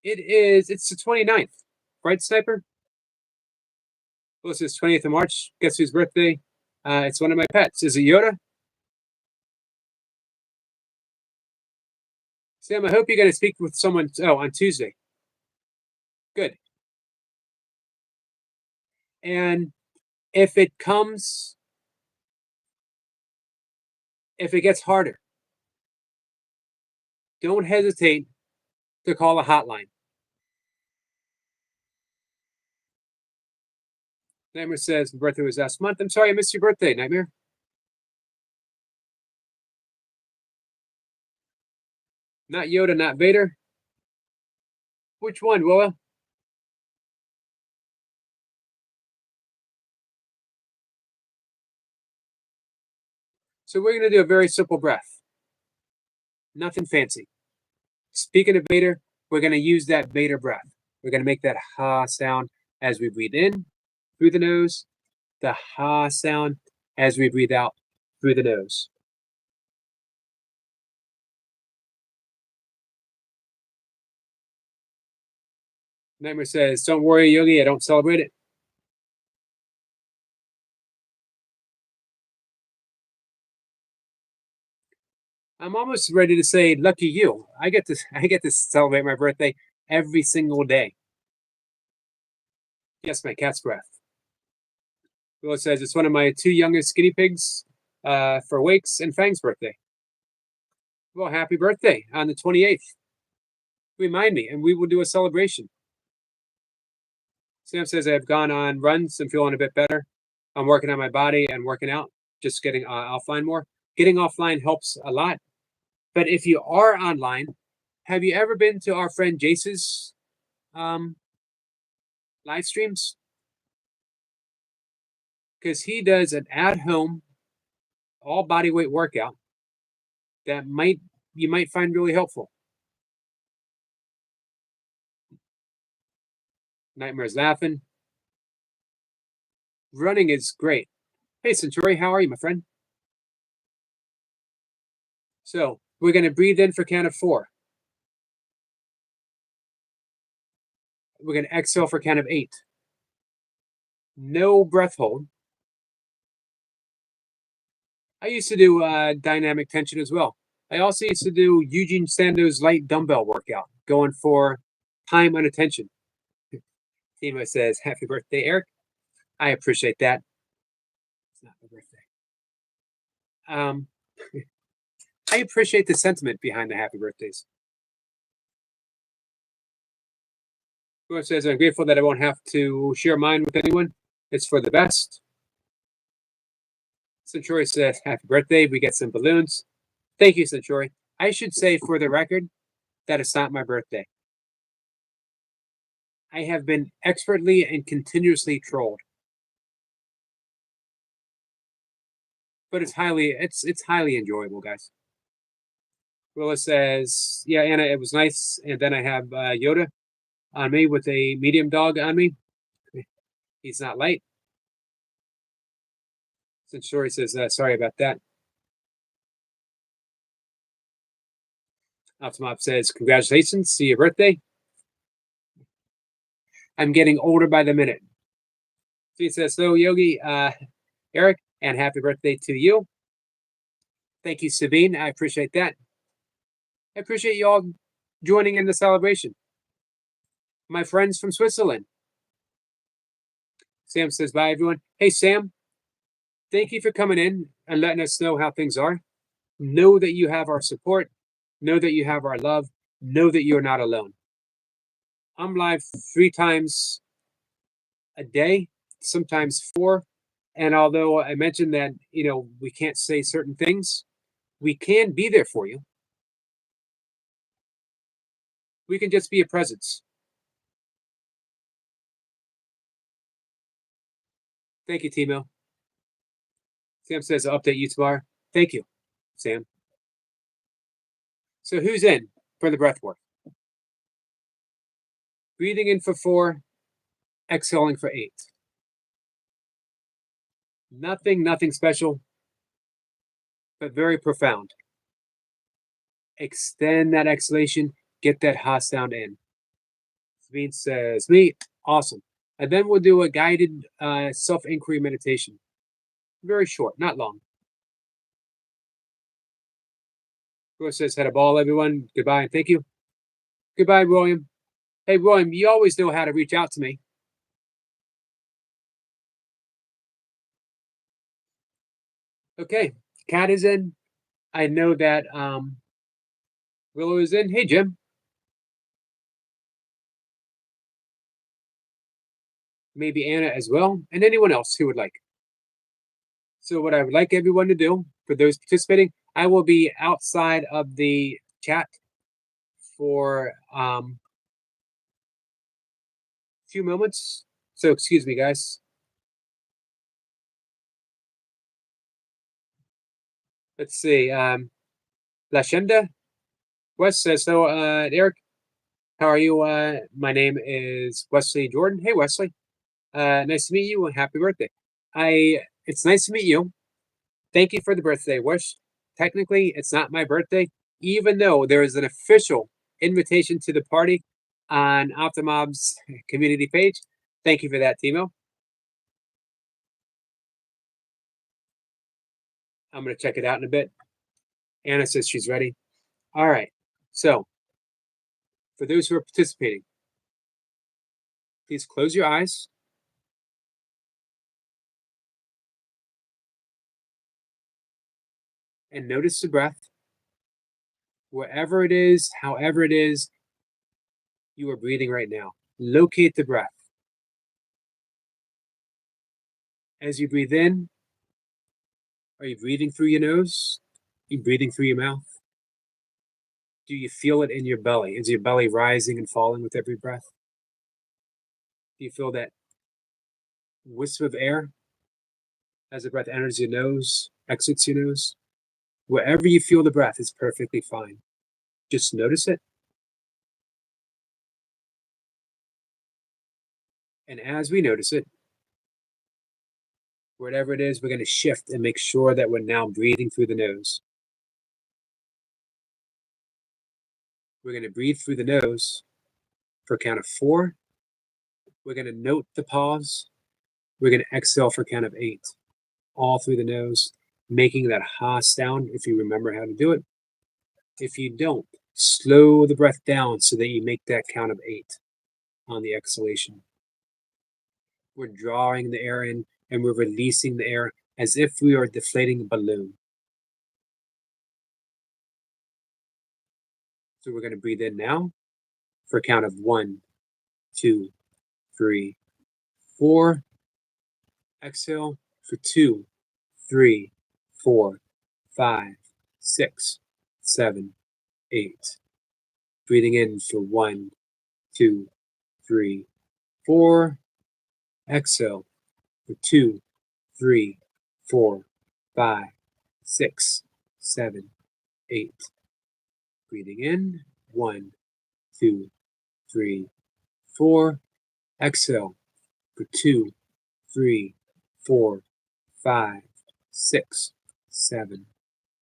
It's the 29th, right, Sniper? Well, it's 20th of March. Guess whose birthday? It's one of my pets. Is it Yoda? Sam, I hope you're going to speak with someone on Tuesday. Good. And if it gets harder, don't hesitate to call a hotline. Nightmare says, my birthday was last month. I'm sorry I missed your birthday, Nightmare. Not Yoda, not Vader. Which one, Willa? So we're going to do a very simple breath. Nothing fancy. Speaking of Vader, we're going to use that Vader breath. We're going to make that ha sound as we breathe in through the nose, the ha sound as we breathe out through the nose. Nightmare says, don't worry, Yogi, I don't celebrate it. I'm almost ready to say, lucky you. I get to celebrate my birthday every single day. Yes, my cat's breath. Will says it's one of my 2 youngest guinea pigs for Wake's and Fang's birthday. Well, happy birthday on the 28th. Remind me, and we will do a celebration. Sam says I've gone on runs and feeling a bit better. I'm working on my body and working out, just getting offline more. Getting offline helps a lot. But if you are online, have you ever been to our friend Jace's live streams? Because he does an at-home, all body weight workout that you might find really helpful. Nightmare's laughing. Running is great. Hey, Centauri, how are you, my friend? So we're going to breathe in for count of 4. We're going to exhale for count of 8. No breath hold. I used to do dynamic tension as well. I also used to do Eugene Sando's light dumbbell workout, going for time under tension. Timo says, happy birthday, Eric. I appreciate that. It's not my birthday. I appreciate the sentiment behind the happy birthdays. Who says, I'm grateful that I won't have to share mine with anyone. It's for the best. Centauri says, happy birthday. We get some balloons. Thank you, Centauri. I should say, for the record, that it's not my birthday. I have been expertly and continuously trolled. But it's highly enjoyable, guys. Willis says, yeah, Anna, it was nice. And then I have Yoda on me with a medium dog on me. He's not light. Since Shori says, sorry about that. Optimop says, congratulations, see your birthday. I'm getting older by the minute. She says, so Yogi, Eric, and happy birthday to you. Thank you, Sabine. I appreciate that. I appreciate you all joining in the celebration. My friends from Switzerland. Sam says, bye, everyone. Hey, Sam, thank you for coming in and letting us know how things are. Know that you have our support. Know that you have our love. Know that you're not alone. I'm live 3 times a day, sometimes 4. And although I mentioned that, we can't say certain things, we can be there for you. We can just be a presence. Thank you, Timo. Sam says, I'll update you tomorrow. Thank you, Sam. So who's in for the breath work? Breathing in for 4, exhaling for 8. Nothing special, but very profound. Extend that exhalation, get that ha sound in. Sabine says, me, awesome. And then we'll do a guided self-inquiry meditation. Very short, not long. Rose says, had a ball, everyone. Goodbye and thank you. Goodbye, William. Hey, William, you always know how to reach out to me. Okay, Kat is in. I know that Willow is in. Hey, Jim. Maybe Anna as well, and anyone else who would like. So what I would like everyone to do, for those participating, I will be outside of the chat for a few moments. So excuse me, guys. Let's see. Lashenda West says, so Eric, how are you? My name is Wesley Jordan. Hey, Wesley. Nice to meet you and happy birthday. It's nice to meet you. Thank you for the birthday wish. Technically, it's not my birthday, even though there is an official invitation to the party on Optimob's community page. Thank you for that, Timo. I'm going to check it out in a bit. Anna says she's ready. All right. So, for those who are participating, please close your eyes. And notice the breath. Wherever it is, however it is, you are breathing right now. Locate the breath. As you breathe in, are you breathing through your nose? Are you breathing through your mouth? Do you feel it in your belly? Is your belly rising and falling with every breath? Do you feel that wisp of air as the breath enters your nose, exits your nose? Wherever you feel the breath is perfectly fine. Just notice it. And as we notice it, whatever it is, we're going to shift and make sure that we're now breathing through the nose. We're going to breathe through the nose for a count of 4. We're going to note the pause. We're going to exhale for a count of 8. All through the nose, making that ha sound if you remember how to do it. If you don't, slow the breath down so that you make that count of 8 on the exhalation. We're drawing the air in and we're releasing the air as if we are deflating a balloon. So we're going to breathe in now for a count of 1, 2, 3, 4. Exhale for 2, 3, 4, 5, 6, 7, 8. Breathing in for 1, 2, 3, 4. Exhale for 2, 3, 4, 5, 6, 7, 8. Breathing in, 1, 2, 3, 4. Exhale for 2, 3, 4, 5, 6, 7,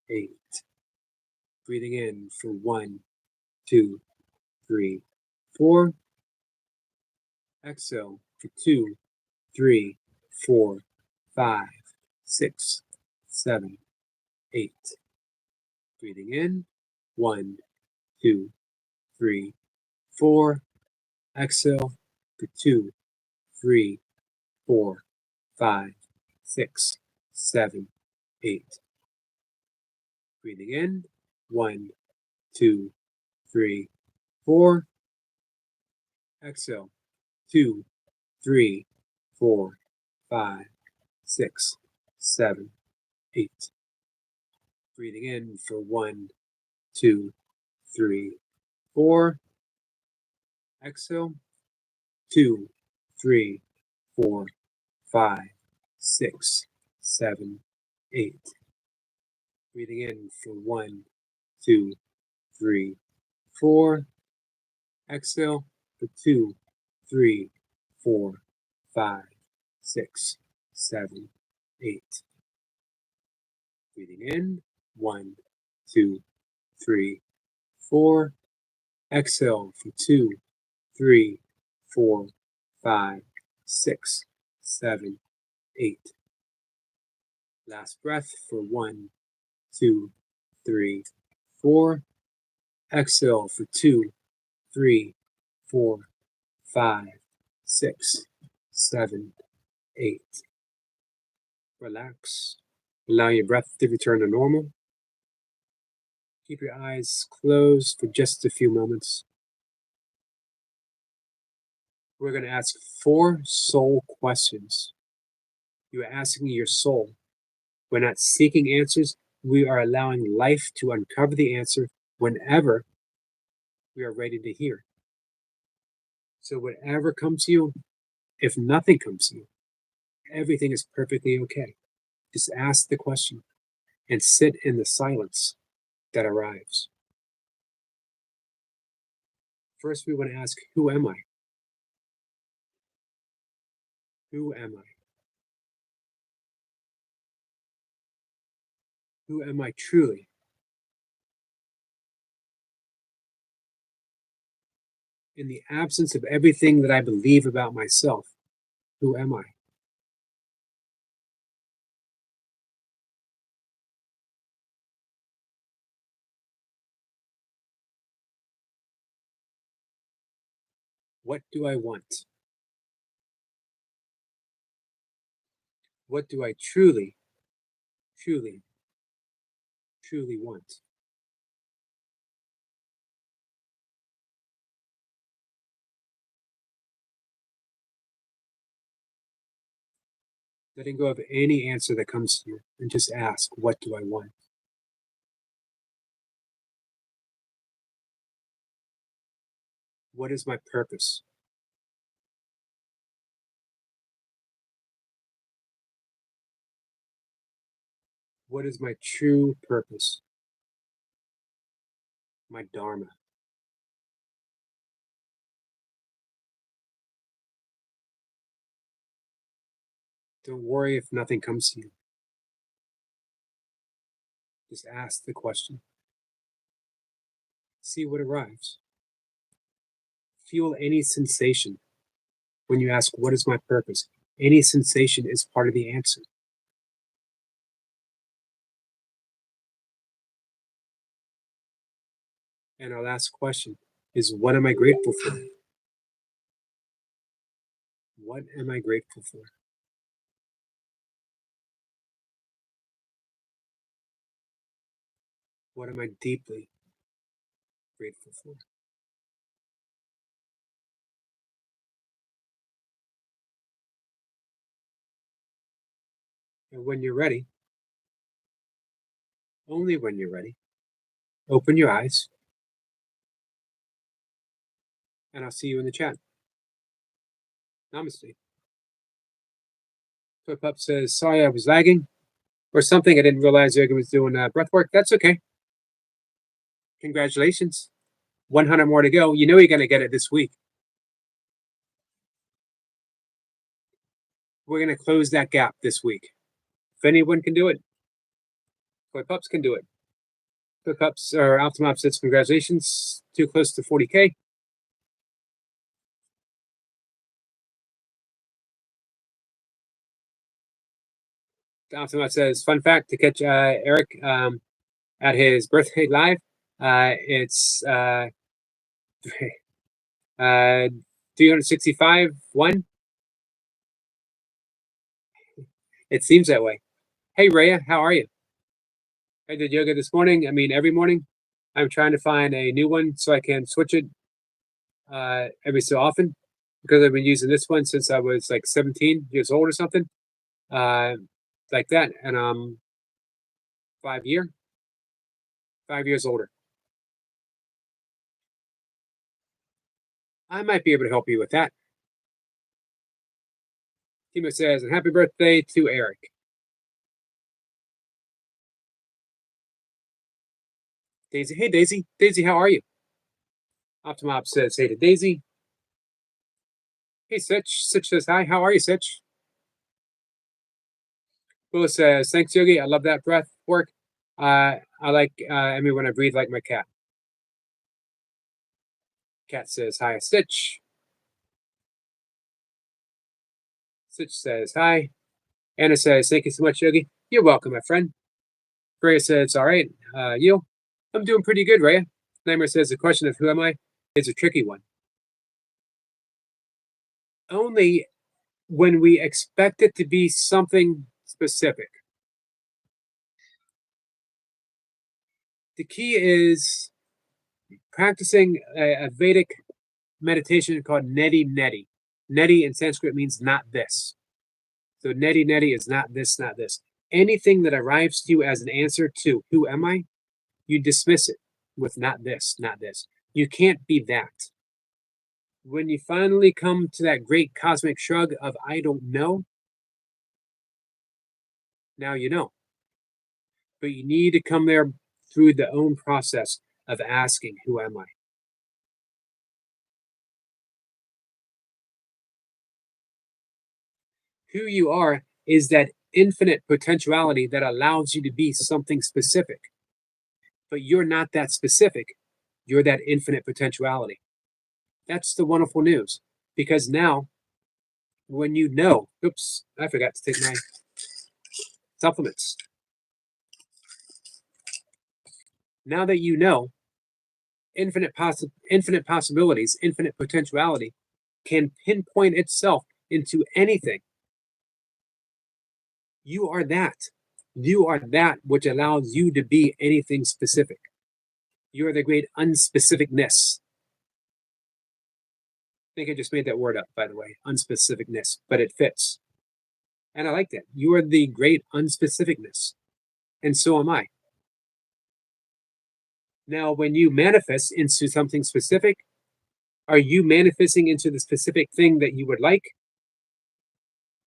8. Breathing in for 1, 2, 3, 4. Exhale for 2, 3, 4, 5, 6, 7, 8. Breathing in, 1, 2, 3, 4. Exhale for 2, 3, 4, 5, 6, 7, 8. Breathing in, 1, 2, 3, 4. Exhale, 2, 3, 4, 5, 6, 7, 8. Breathing in for 1, 2, 3, 4. Exhale, 2, 3, 4, 5, 6, 7, 8. Breathing in for 1, 2, 3, 4. Exhale for 2, 3, 4, 5, 6, 7, 8. Breathing in, 1, 2, 3, 4. Exhale for 2, 3, 4, 5, 6, 7, 8. Last breath for 1, 2, 3, 4. Exhale for 2, 3, 4, 5, 6, 7, 8. Relax. Allow your breath to return to normal. Keep your eyes closed for just a few moments. We're going to ask 4 soul questions. You are asking your soul. We're not seeking answers. We are allowing life to uncover the answer whenever we are ready to hear. So whatever comes to you, if nothing comes to you, everything is perfectly okay. Just ask the question and sit in the silence that arrives. First, we want to ask, who am I? Who am I? Who am I truly? In the absence of everything that I believe about myself, who am I? What do I want? What do I truly, truly, truly want? Letting go of any answer that comes to you and just ask, what do I want? What is my purpose? What is my true purpose? My dharma. Don't worry if nothing comes to you. Just ask the question. See what arrives. Feel any sensation when you ask, what is my purpose? Any sensation is part of the answer. And our last question is, what am I grateful for? What am I grateful for? What am I deeply grateful for? And when you're ready, only when you're ready, open your eyes, and I'll see you in the chat. Namaste. Flip Up says, sorry I was lagging or something. I didn't realize Yoga was doing breath work. That's okay. Congratulations. 100 more to go. You know you're going to get it this week. We're going to close that gap this week. If anyone can do it, Toy Pups can do it. Toy Pups or Altamop says, congratulations. Too close to 40K. Altamop says, fun fact to catch Eric at his birthday live. It's 365 1. It seems that way. Hey Rhea, how are you? I did yoga this morning. I mean, every morning. I'm trying to find a new one so I can switch it every so often, because I've been using this one since I was like 17 years old or something, like that. And 5 years older. I might be able to help you with that. Timo says, and happy birthday to Eric. Daisy, hey Daisy. Daisy, how are you? Optimop says, hey to Daisy. Hey Sitch. Sitch says, hi, how are you, Sitch? Willis says, thanks, Yogi. I love that breath work. I like Emmy when I breathe like my cat. Cat says, hi, Stitch. Stitch says, hi. Anna says, thank you so much, Yogi. You're welcome, my friend. Rhea says, all right. You? I'm doing pretty good, Rhea. Nightmare says, the question of who am I is a tricky one. Only when we expect it to be something specific. The key is practicing a Vedic meditation called Neti Neti. Neti in Sanskrit means not this. So Neti Neti is not this, not this. Anything that arrives to you as an answer to who am I, you dismiss it with not this, not this. You can't be that. When you finally come to that great cosmic shrug of I don't know, now you know. But you need to come there through the own process of asking, who am I? Who you are is that infinite potentiality that allows you to be something specific. But you're not that specific. You're that infinite potentiality. That's the wonderful news. Because now, when you know, oops, I forgot to take my supplements. Now that you know, infinite possibilities, infinite potentiality can pinpoint itself into anything. You are that. You are that which allows you to be anything specific. You are the great unspecificness. I think I just made that word up, by the way, unspecificness, but it fits. And I like that. You are the great unspecificness. And so am I. Now, when you manifest into something specific, are you manifesting into the specific thing that you would like?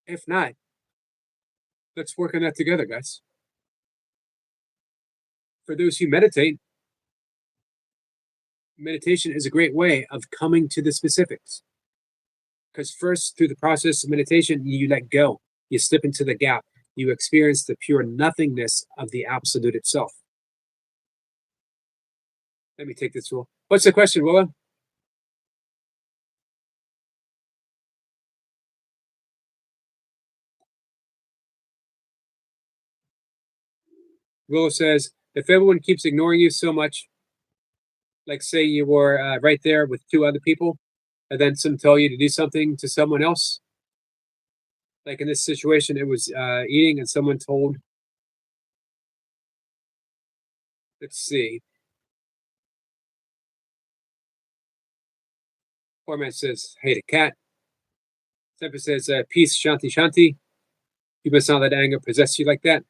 If not, let's work on that together, guys. For those who meditate, meditation is a great way of coming to the specifics. Because first, through the process of meditation, you let go, you slip into the gap, you experience the pure nothingness of the absolute itself. Let me take this rule. What's the question, Willa? Willa says, if everyone keeps ignoring you so much, like say you were right there with two other people, and then some tell you to do something to someone else, like in this situation, it was eating and someone told, let's see. Poor man says, hey to cat. Temper says, peace, shanti, shanti. You must not let anger possess you like that.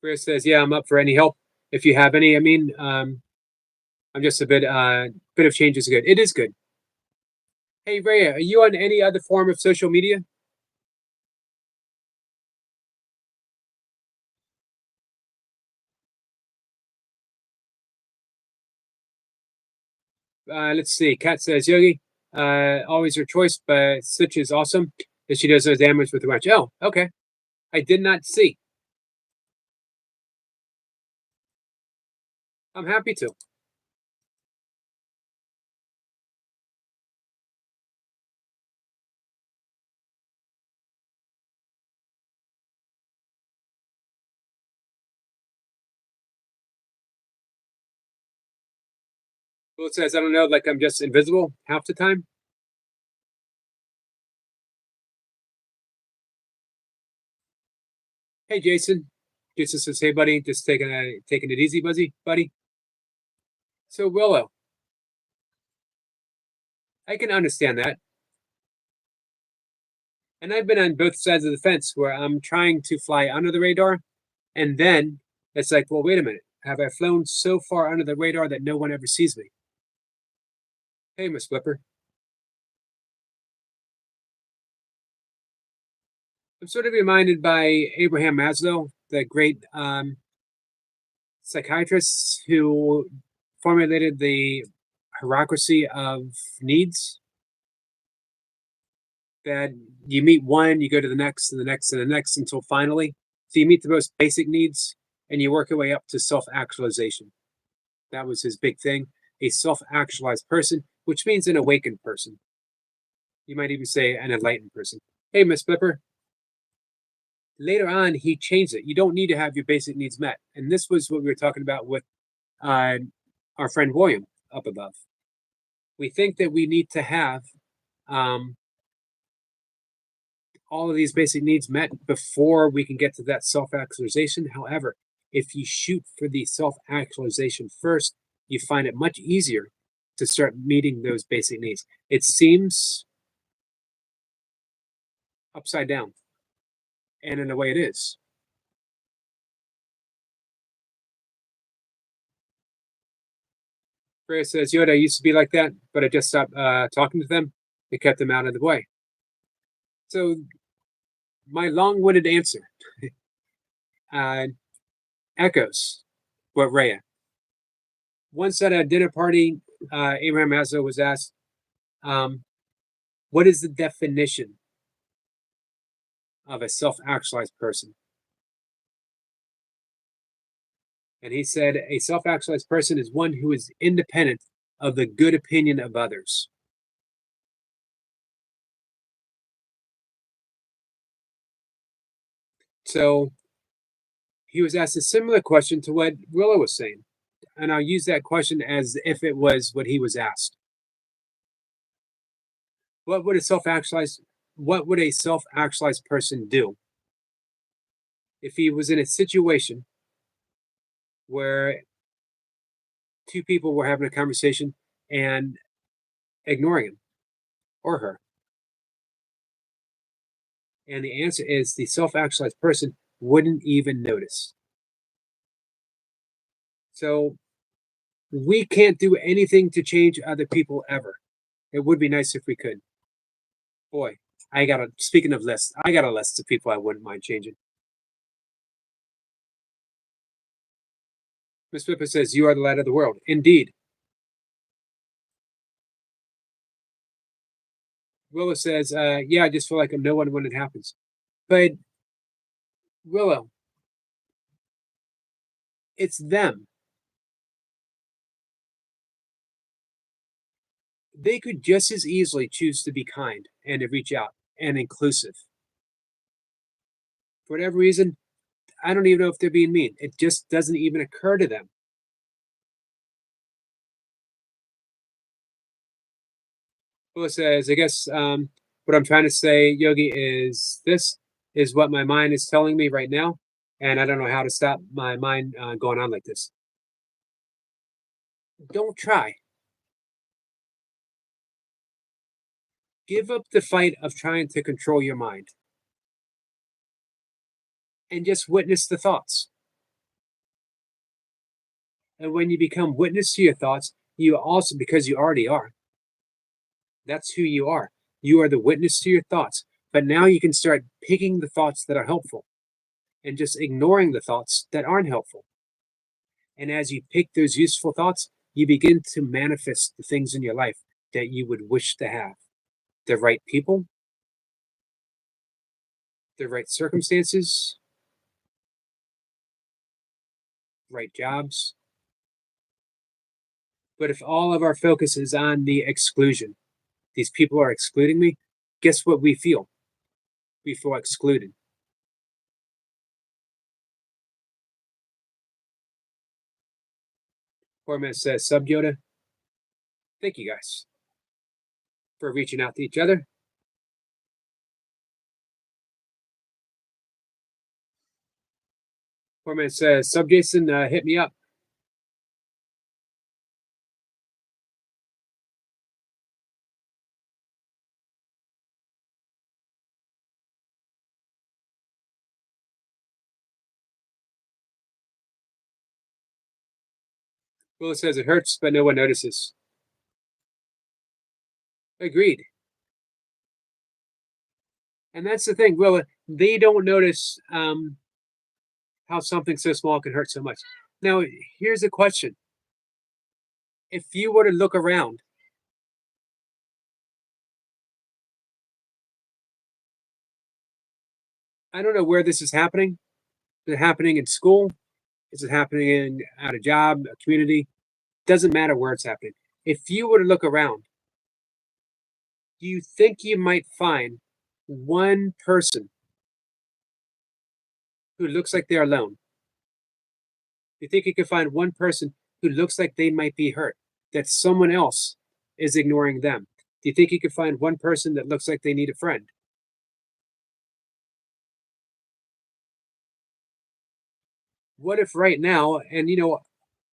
Chris says, yeah, I'm up for any help. If you have any, I mean, I'm just a bit of change is good. It is good. Hey, Rhea, are you on any other form of social media? Let's see. Kat says, Yogi, always her choice, but Stitch is awesome. That she does those damage with the match. Oh, okay. I did not see. I'm happy to. Well, it says, I don't know, like I'm just invisible half the time. Hey, Jason. Jason says, hey, buddy, just taking it easy, buddy. So, Willow, I can understand that. And I've been on both sides of the fence where I'm trying to fly under the radar, and then it's like, well, wait a minute. Have I flown so far under the radar that no one ever sees me? Hey, Miss Flipper. I'm sort of reminded by Abraham Maslow, the great psychiatrist who formulated the hierarchy of needs. That you meet one, you go to the next, and the next, and the next until finally, so you meet the most basic needs, and you work your way up to self-actualization. That was his big thing. A self-actualized person, which means an awakened person. You might even say an enlightened person. Hey, Miss Flipper. Later on, he changed it. You don't need to have your basic needs met. And this was what we were talking about with our friend William up above. We think that we need to have all of these basic needs met before we can get to that self-actualization. However, if you shoot for the self-actualization first, you find it much easier to start meeting those basic needs. It seems upside down, and in a way it is. Freya says, Yoda, I used to be like that, but I just stopped talking to them and kept them out of the way. So my long-winded answer echoes what Rhea. Once at a dinner party, Abraham Maslow was asked, what is the definition of a self-actualized person? And he said, a self-actualized person is one who is independent of the good opinion of others. So he was asked a similar question to what Willow was saying. And I'll use that question as if it was what he was asked. What would a self-actualized person do if he was in a situation where two people were having a conversation and ignoring him or her? And the answer is the self-actualized person wouldn't even notice. So we can't do anything to change other people ever. It would be nice if we could. Boy, speaking of lists, I got a list of people I wouldn't mind changing. Miss Pippa says, you are the light of the world. Indeed. Willow says, yeah, I just feel like I'm no one when it happens. But Willow, it's them. They could just as easily choose to be kind and to reach out and inclusive. For whatever reason, I don't even know if they're being mean. It just doesn't even occur to them. Willow says, I guess what I'm trying to say, Yogi, is this is what my mind is telling me right now. And I don't know how to stop my mind going on like this. Don't try. Give up the fight of trying to control your mind and just witness the thoughts. And when you become witness to your thoughts, you also, because you already are, that's who you are. You are the witness to your thoughts. But now you can start picking the thoughts that are helpful and just ignoring the thoughts that aren't helpful. And as you pick those useful thoughts, you begin to manifest the things in your life that you would wish to have. The right people, the right circumstances, right jobs. But if all of our focus is on the exclusion, these people are excluding me, guess what we feel? We feel excluded. Corman says, Sub Yoda, thank you guys for reaching out to each other. Corman says, Sub Jason, hit me up. Will says, it hurts, but no one notices. Agreed. And that's the thing, Willa, they don't notice how something so small can hurt so much. Now, here's a question. If you were to look around, I don't know where this is happening. Is it happening in school? Is it happening in at a job, a community? Doesn't matter where it's happening. If you were to look around, do you think you might find one person who looks like they're alone? Do you think you could find one person who looks like they might be hurt, that someone else is ignoring them? Do you think you could find one person that looks like they need a friend? What if right now, and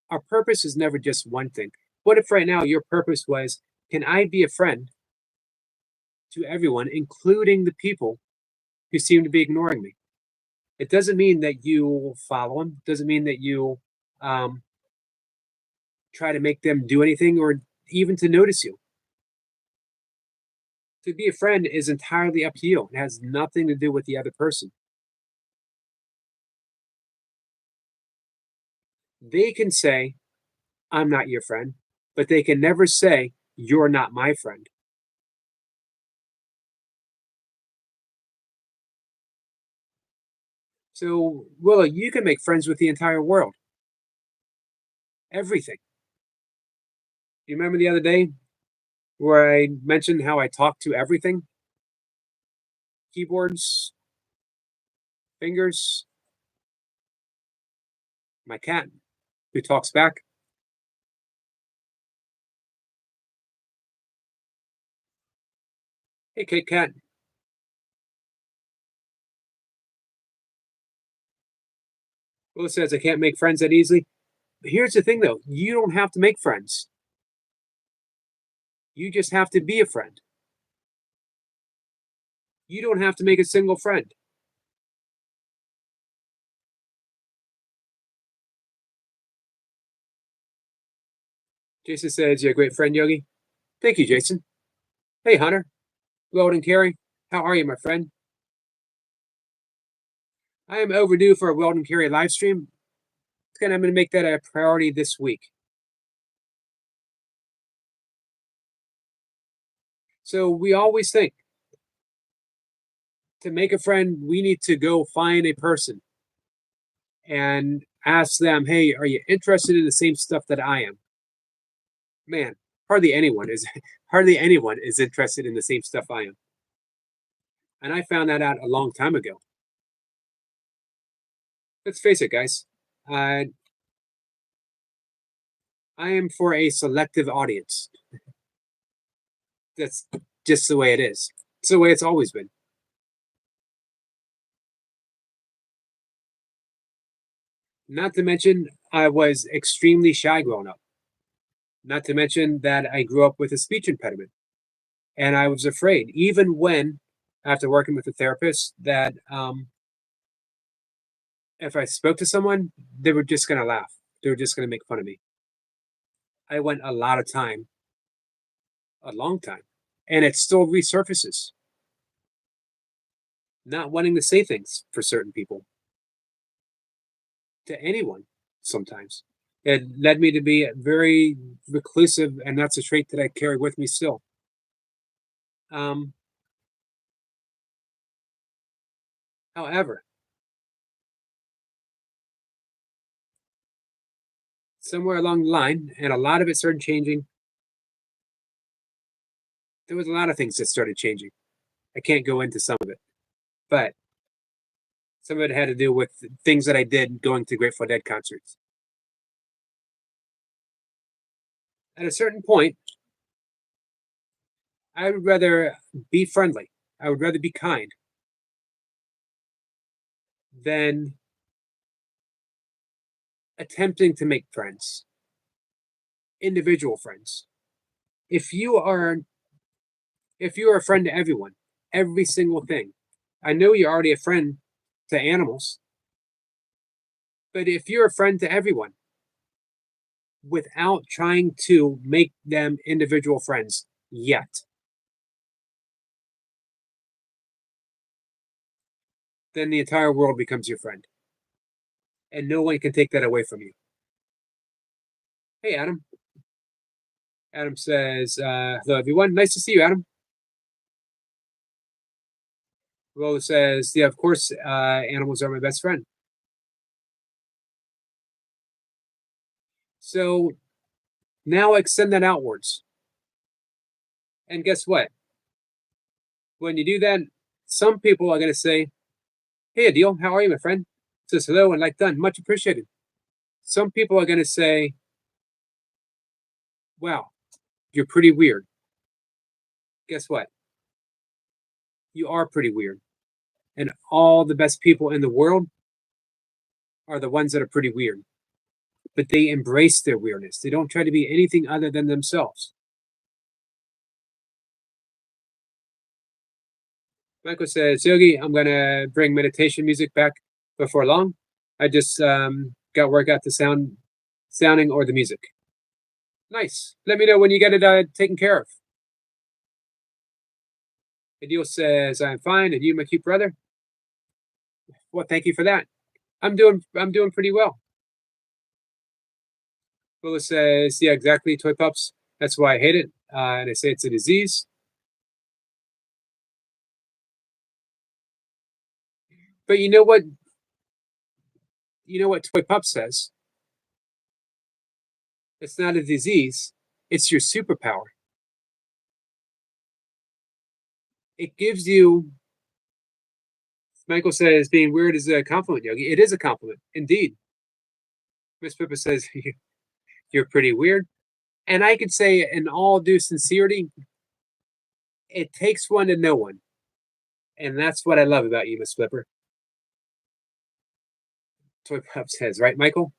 our purpose is never just one thing. What if right now your purpose was, can I be a friend to everyone, including the people who seem to be ignoring me? It doesn't mean that you follow them. It doesn't mean that you um, try to make them do anything or even to notice you. To be a friend is entirely up to you. It has nothing to do with the other person. They can say, I'm not your friend, but they can never say, you're not my friend. So, Willa, you can make friends with the entire world. Everything. You remember the other day where I mentioned how I talk to everything? Keyboards, fingers, my cat who talks back. Hey, Kit Kat. Willa says I can't make friends that easily. But here's the thing, though. You don't have to make friends. You just have to be a friend. You don't have to make a single friend. Jason says, you're a great friend, Yogi. Thank you, Jason. Hey, Hunter. Weldon Carey. How are you, my friend? I am overdue for a Weldon Carey live stream. I'm going to make that a priority this week. So we always think to make a friend, we need to go find a person and ask them, hey, are you interested in the same stuff that I am? Man, hardly anyone is hardly anyone is interested in the same stuff I am. And I found that out a long time ago. Let's face it, guys. I am for a selective audience. That's just the way it is. It's the way it's always been. Not to mention, I was extremely shy growing up. Not to mention that I grew up with a speech impediment. And I was afraid, even when, after working with a therapist, that if I spoke to someone, they were just going to laugh. They were just going to make fun of me. I went a lot of time, a long time, and it still resurfaces. Not wanting to say things for certain people, to anyone sometimes. It led me to be very reclusive, and that's a trait that I carry with me still. Um, However, somewhere along the line, and a lot of it started changing, there was a lot of things that started changing. I can't go into some of it, but some of it had to do with things that I did going to Grateful Dead concerts. At a certain point, I would rather be friendly. I would rather be kind than attempting to make friends, individual friends. If you are if you are a friend to everyone, every single thing, I know you're already a friend to animals, but if you're a friend to everyone without trying to make them individual friends yet, then the entire world becomes your friend. And no one can take that away from you. Hey, Adam. Adam says, hello, everyone. Nice to see you, Adam. Lola says, yeah, of course, animals are my best friend. So now extend that outwards. And guess what? When you do that, some people are going to say, hey, Adil, how are you, my friend? Says hello and like done. Much appreciated. Some people are going to say, wow, you're pretty weird. Guess what? You are pretty weird. And all the best people in the world are the ones that are pretty weird. But they embrace their weirdness. They don't try to be anything other than themselves. Michael says, Yogi, I'm going to bring meditation music back before long. I just got to work out the sounding or the music. Nice. Let me know when you get it taken care of. Adil says, I'm fine. And you, my cute brother? Well, thank you for that. I'm doing pretty well. Willa says, yeah, exactly, toy pups. That's why I hate it. And I say it's a disease. But you know what? You know what Toy Pup says? It's not a disease. It's your superpower. It gives you. Michael says being weird is a compliment, Yogi. It is a compliment, indeed. Miss Pippa says you're pretty weird, and I could say, in all due sincerity, it takes one to know one, and that's what I love about you, Miss Flipper. Toy Pup says, right, Michael?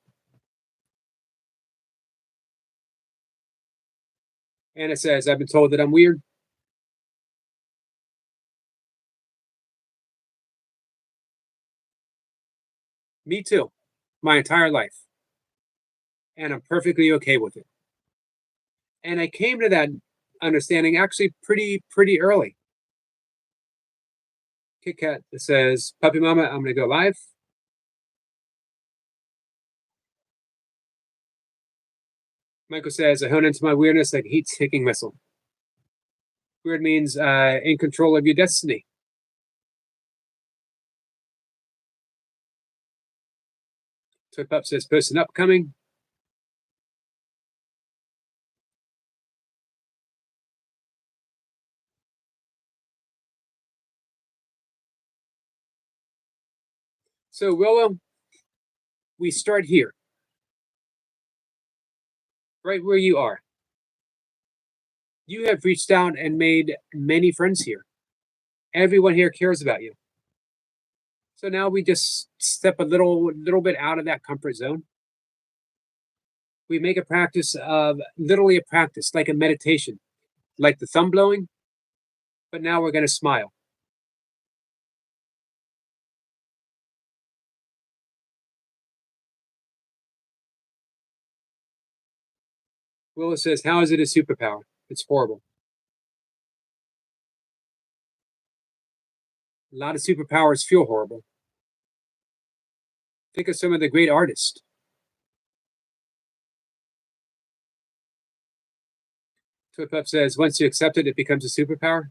Anna says, I've been told that I'm weird. Me too, my entire life, and I'm perfectly okay with it. And I came to that understanding actually pretty early. Kit Kat says, Puppy Mama, I'm going to go live. Michael says, I hone into my weirdness like a heat seeking missile. Weird means in control of your destiny. Toy Pup says, person upcoming. So, Willow, we start here, right where you are. You have reached out and made many friends here. Everyone here cares about you. So now we just step a little bit out of that comfort zone. We make a practice of literally a practice, like a meditation, like the thumb blowing, but now we're going to smile. Willis says, how is it a superpower? It's horrible. A lot of superpowers feel horrible. Think of some of the great artists. Twip says, once you accept it, it becomes a superpower.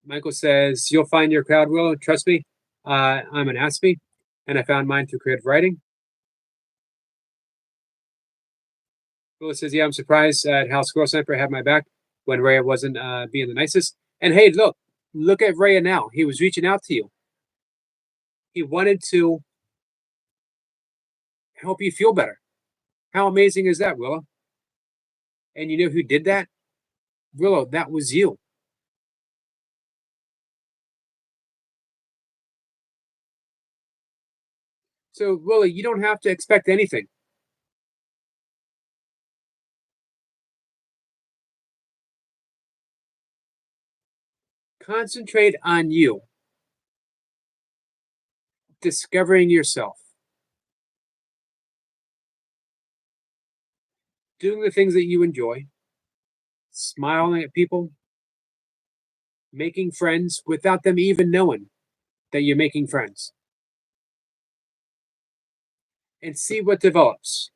Michael says, you'll find your crowd, Will. Trust me. I'm an Aspie, and I found mine through creative writing. Will says, yeah, I'm surprised at how Squirrel Sniper had my back when Rhea wasn't being the nicest. And hey, look at Rhea now. He was reaching out to you. He wanted to help you feel better. How amazing is that, Willow? And you know who did that? Willow, that was you. So, Willow, you don't have to expect anything. Concentrate on you, discovering yourself, doing the things that you enjoy, smiling at people, making friends without them even knowing that you're making friends, and see what develops.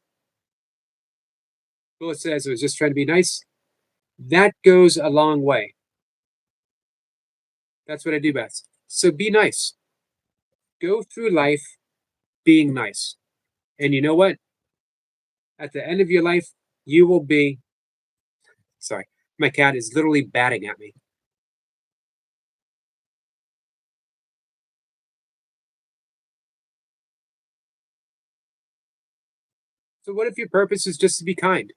Willow says, I was just trying to be nice. That goes a long way. That's what I do best. So be nice. Go through life being nice. And you know what? At the end of your life, you will be. Sorry, my cat is literally batting at me. So, what if your purpose is just to be kind?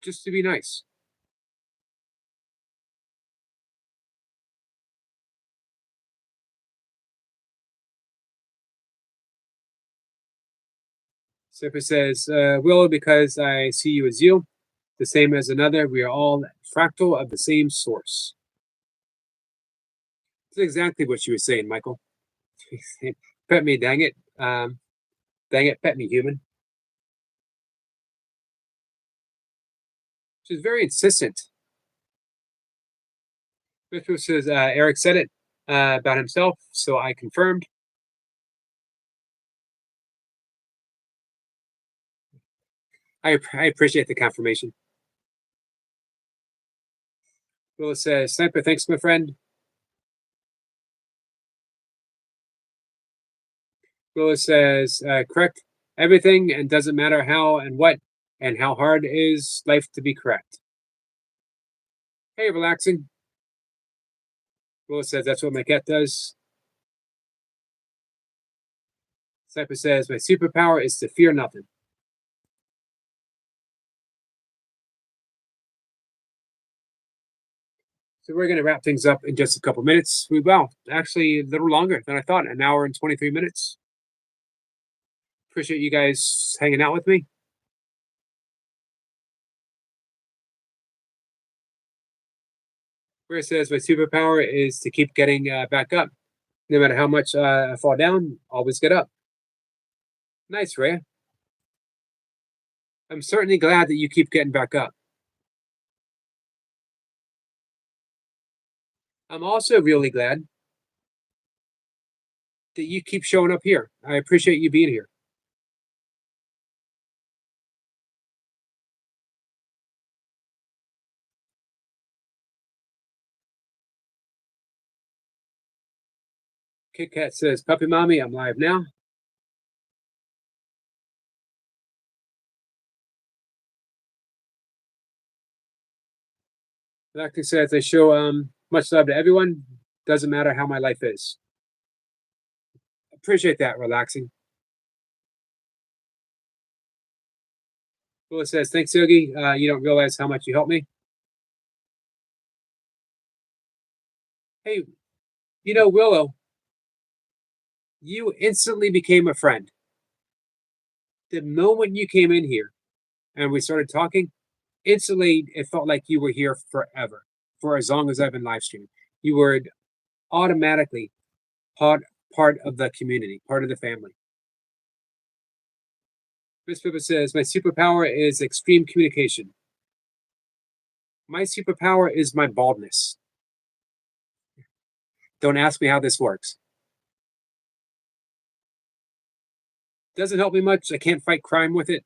Just to be nice? Sipper says, Willow, because I see you as you, the same as another, we are all fractal of the same source. That's exactly what she was saying, Michael. Pet me, dang it. Dang it, pet me, human. She's very insistent. Mitchell says, Eric said it about himself, so I confirmed. I appreciate the confirmation. Willis says, Sniper, thanks, my friend. Willis says, correct everything and doesn't matter how and what and how hard is life to be correct. Hey, relaxing. Willis says, that's what my cat does. Sniper says, my superpower is to fear nothing. So we're going to wrap things up in just a couple minutes. We will actually a little longer than I thought, an hour and 23 minutes. Appreciate you guys hanging out with me. Where it says my superpower is to keep getting back up. No matter how much I fall down, always get up. Nice, Rhea. I'm certainly glad that you keep getting back up. I'm also really glad that you keep showing up here. I appreciate you being here. Kit Kat says, Puppy Mommy, I'm live now. Galactic says, I show much love to everyone. Doesn't matter how my life is. Appreciate that, relaxing. Willis says, thanks, Yogi. You don't realize how much you helped me. Hey, you know, Willow, you instantly became a friend. The moment you came in here and we started talking, instantly it felt like you were here forever, for as long as I've been live streaming. You were automatically part of the community, part of the family. Miss Pippa says, my superpower is extreme communication. My superpower is my baldness. Don't ask me how this works. Doesn't help me much. I can't fight crime with it.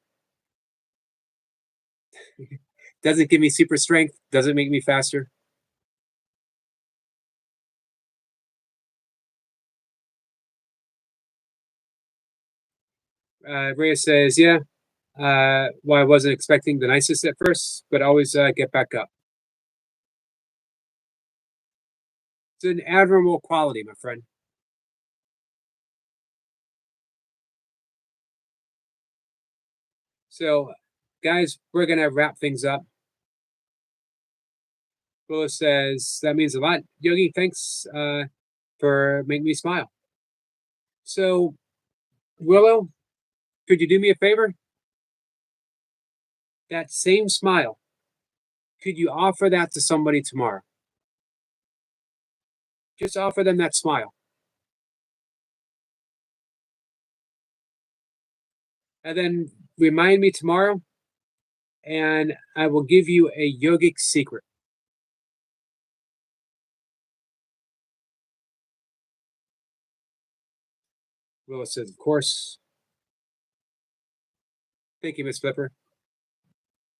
Doesn't give me super strength. Doesn't make me faster. Reyes says, yeah. Well, I wasn't expecting the nicest at first, but always get back up. It's an admirable quality, my friend. So, guys, we're going to wrap things up. Willow says, that means a lot. Yogi, thanks for making me smile. So, Willow, could you do me a favor? That same smile, could you offer that to somebody tomorrow? Just offer them that smile. And then remind me tomorrow, and I will give you a yogic secret. Willow says, of course. Thank you, Miss Flipper.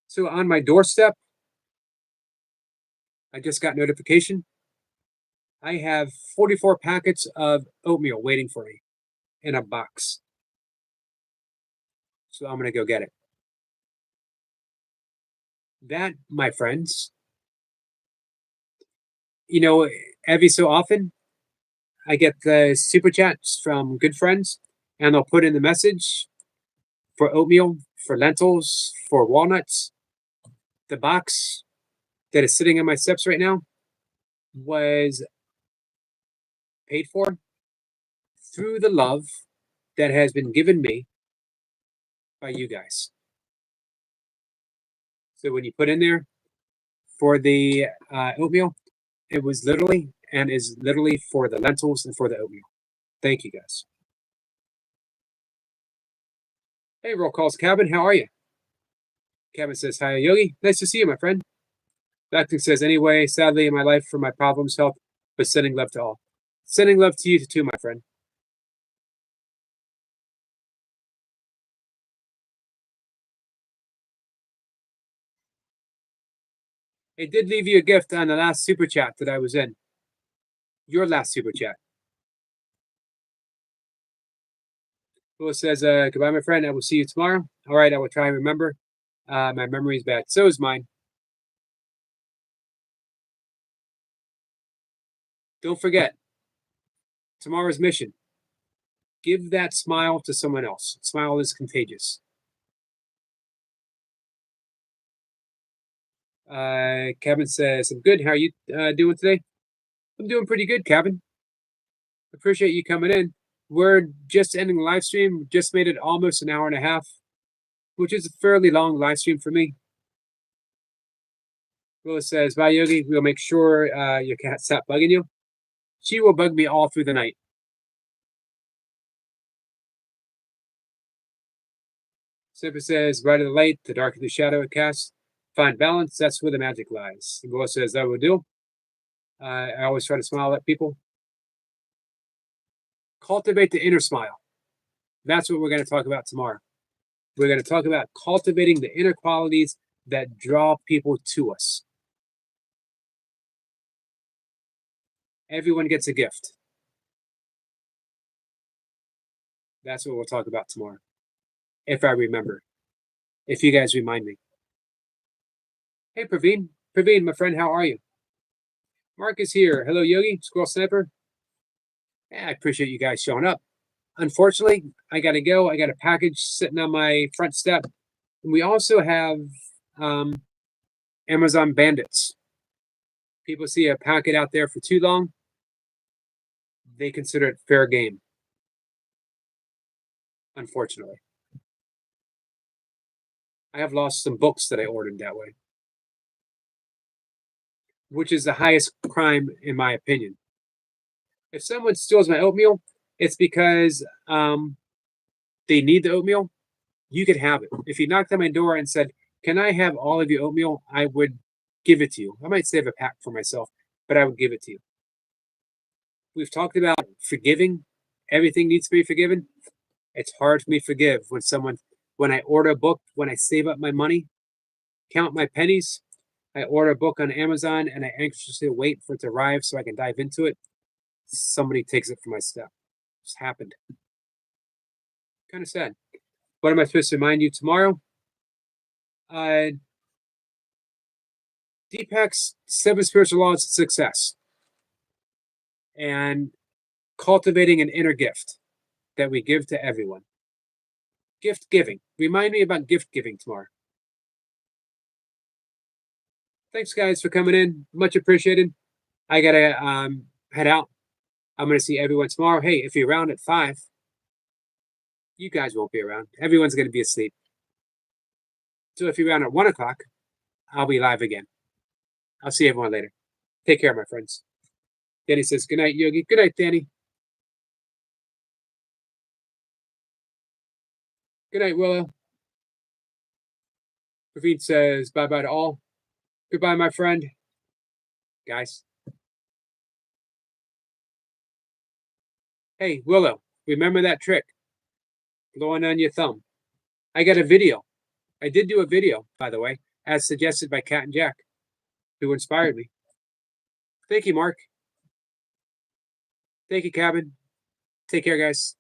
So on my doorstep, I just got notification. I have 44 packets of oatmeal waiting for me in a box. So I'm going to go get it. That, my friends, you know, every so often, I get the super chats from good friends, and they'll put in the message for oatmeal, for lentils, for walnuts. The box that is sitting on my steps right now was paid for through the love that has been given me by you guys. So when you put in there for the oatmeal, it was literally and is literally for the lentils and for the oatmeal. Thank you guys. Hey, Roll Calls Cabin, how are you? Cabin says, hi, Yogi. Nice to see you, my friend. Bacting says, anyway, sadly in my life for my problems, help, but sending love to all. Sending love to you too, my friend. It did leave you a gift on the last super chat that I was in. Your last super chat. Who says, goodbye, my friend. I will see you tomorrow. All right, I will try and remember. My memory is bad. So is mine. Don't forget, tomorrow's mission. Give that smile to someone else. Smile is contagious. Kevin says, I'm good. How are you doing today? I'm doing pretty good, Kevin. Appreciate you coming in. We're just ending the live stream. Just made it almost an hour and a half, which is a fairly long live stream for me. Willis says, bye, Yogi. We'll make sure your cat stop bugging you. She will bug me all through the night. Simpa says, brighter the light, the darker the shadow it casts. Find balance. That's where the magic lies. And Willis says, that will do. I always try to smile at people. Cultivate the inner smile. That's what we're going to talk about tomorrow. We're going to talk about cultivating the inner qualities that draw people to us. Everyone gets a gift. That's what we'll talk about tomorrow. If I remember. If you guys remind me. Hey, Praveen. Praveen, my friend, how are you? Mark is here. Hello, Yogi. Squirrel Sniper. Yeah, I appreciate you guys showing up. Unfortunately, I got to go. I got a package sitting on my front step. And we also have Amazon bandits. People see a packet out there for too long, they consider it fair game. Unfortunately. I have lost some books that I ordered that way, which is the highest crime in my opinion. If someone steals my oatmeal, it's because they need the oatmeal. You could have it. If you knocked on my door and said, can I have all of your oatmeal? I would give it to you. I might save a pack for myself, but I would give it to you. We've talked about forgiving. Everything needs to be forgiven. It's hard for me to forgive when I order a book, when I save up my money, count my pennies, I order a book on Amazon and I anxiously wait for it to arrive so I can dive into it. Somebody takes it from my step. It's happened. Kind of sad. What am I supposed to remind you tomorrow? Deepak's 7 spiritual laws of success and cultivating an inner gift that we give to everyone. Gift giving. Remind me about gift giving tomorrow. Thanks, guys, for coming in. Much appreciated. I gotta head out. I'm gonna see everyone tomorrow. Hey, if you're around at 5, you guys won't be around. Everyone's gonna be asleep. So if you're around at 1 o'clock, I'll be live again. I'll see everyone later. Take care, my friends. Danny says, good night, Yogi. Good night, Danny. Good night, Willow. Ravid says, bye-bye to all. Goodbye, my friend. Guys. Hey, Willow, remember that trick? Blowing on your thumb. I got a video. I did do a video, by the way, as suggested by Cat and Jack, who inspired me. Thank you, Mark. Thank you, Cabin. Take care, guys.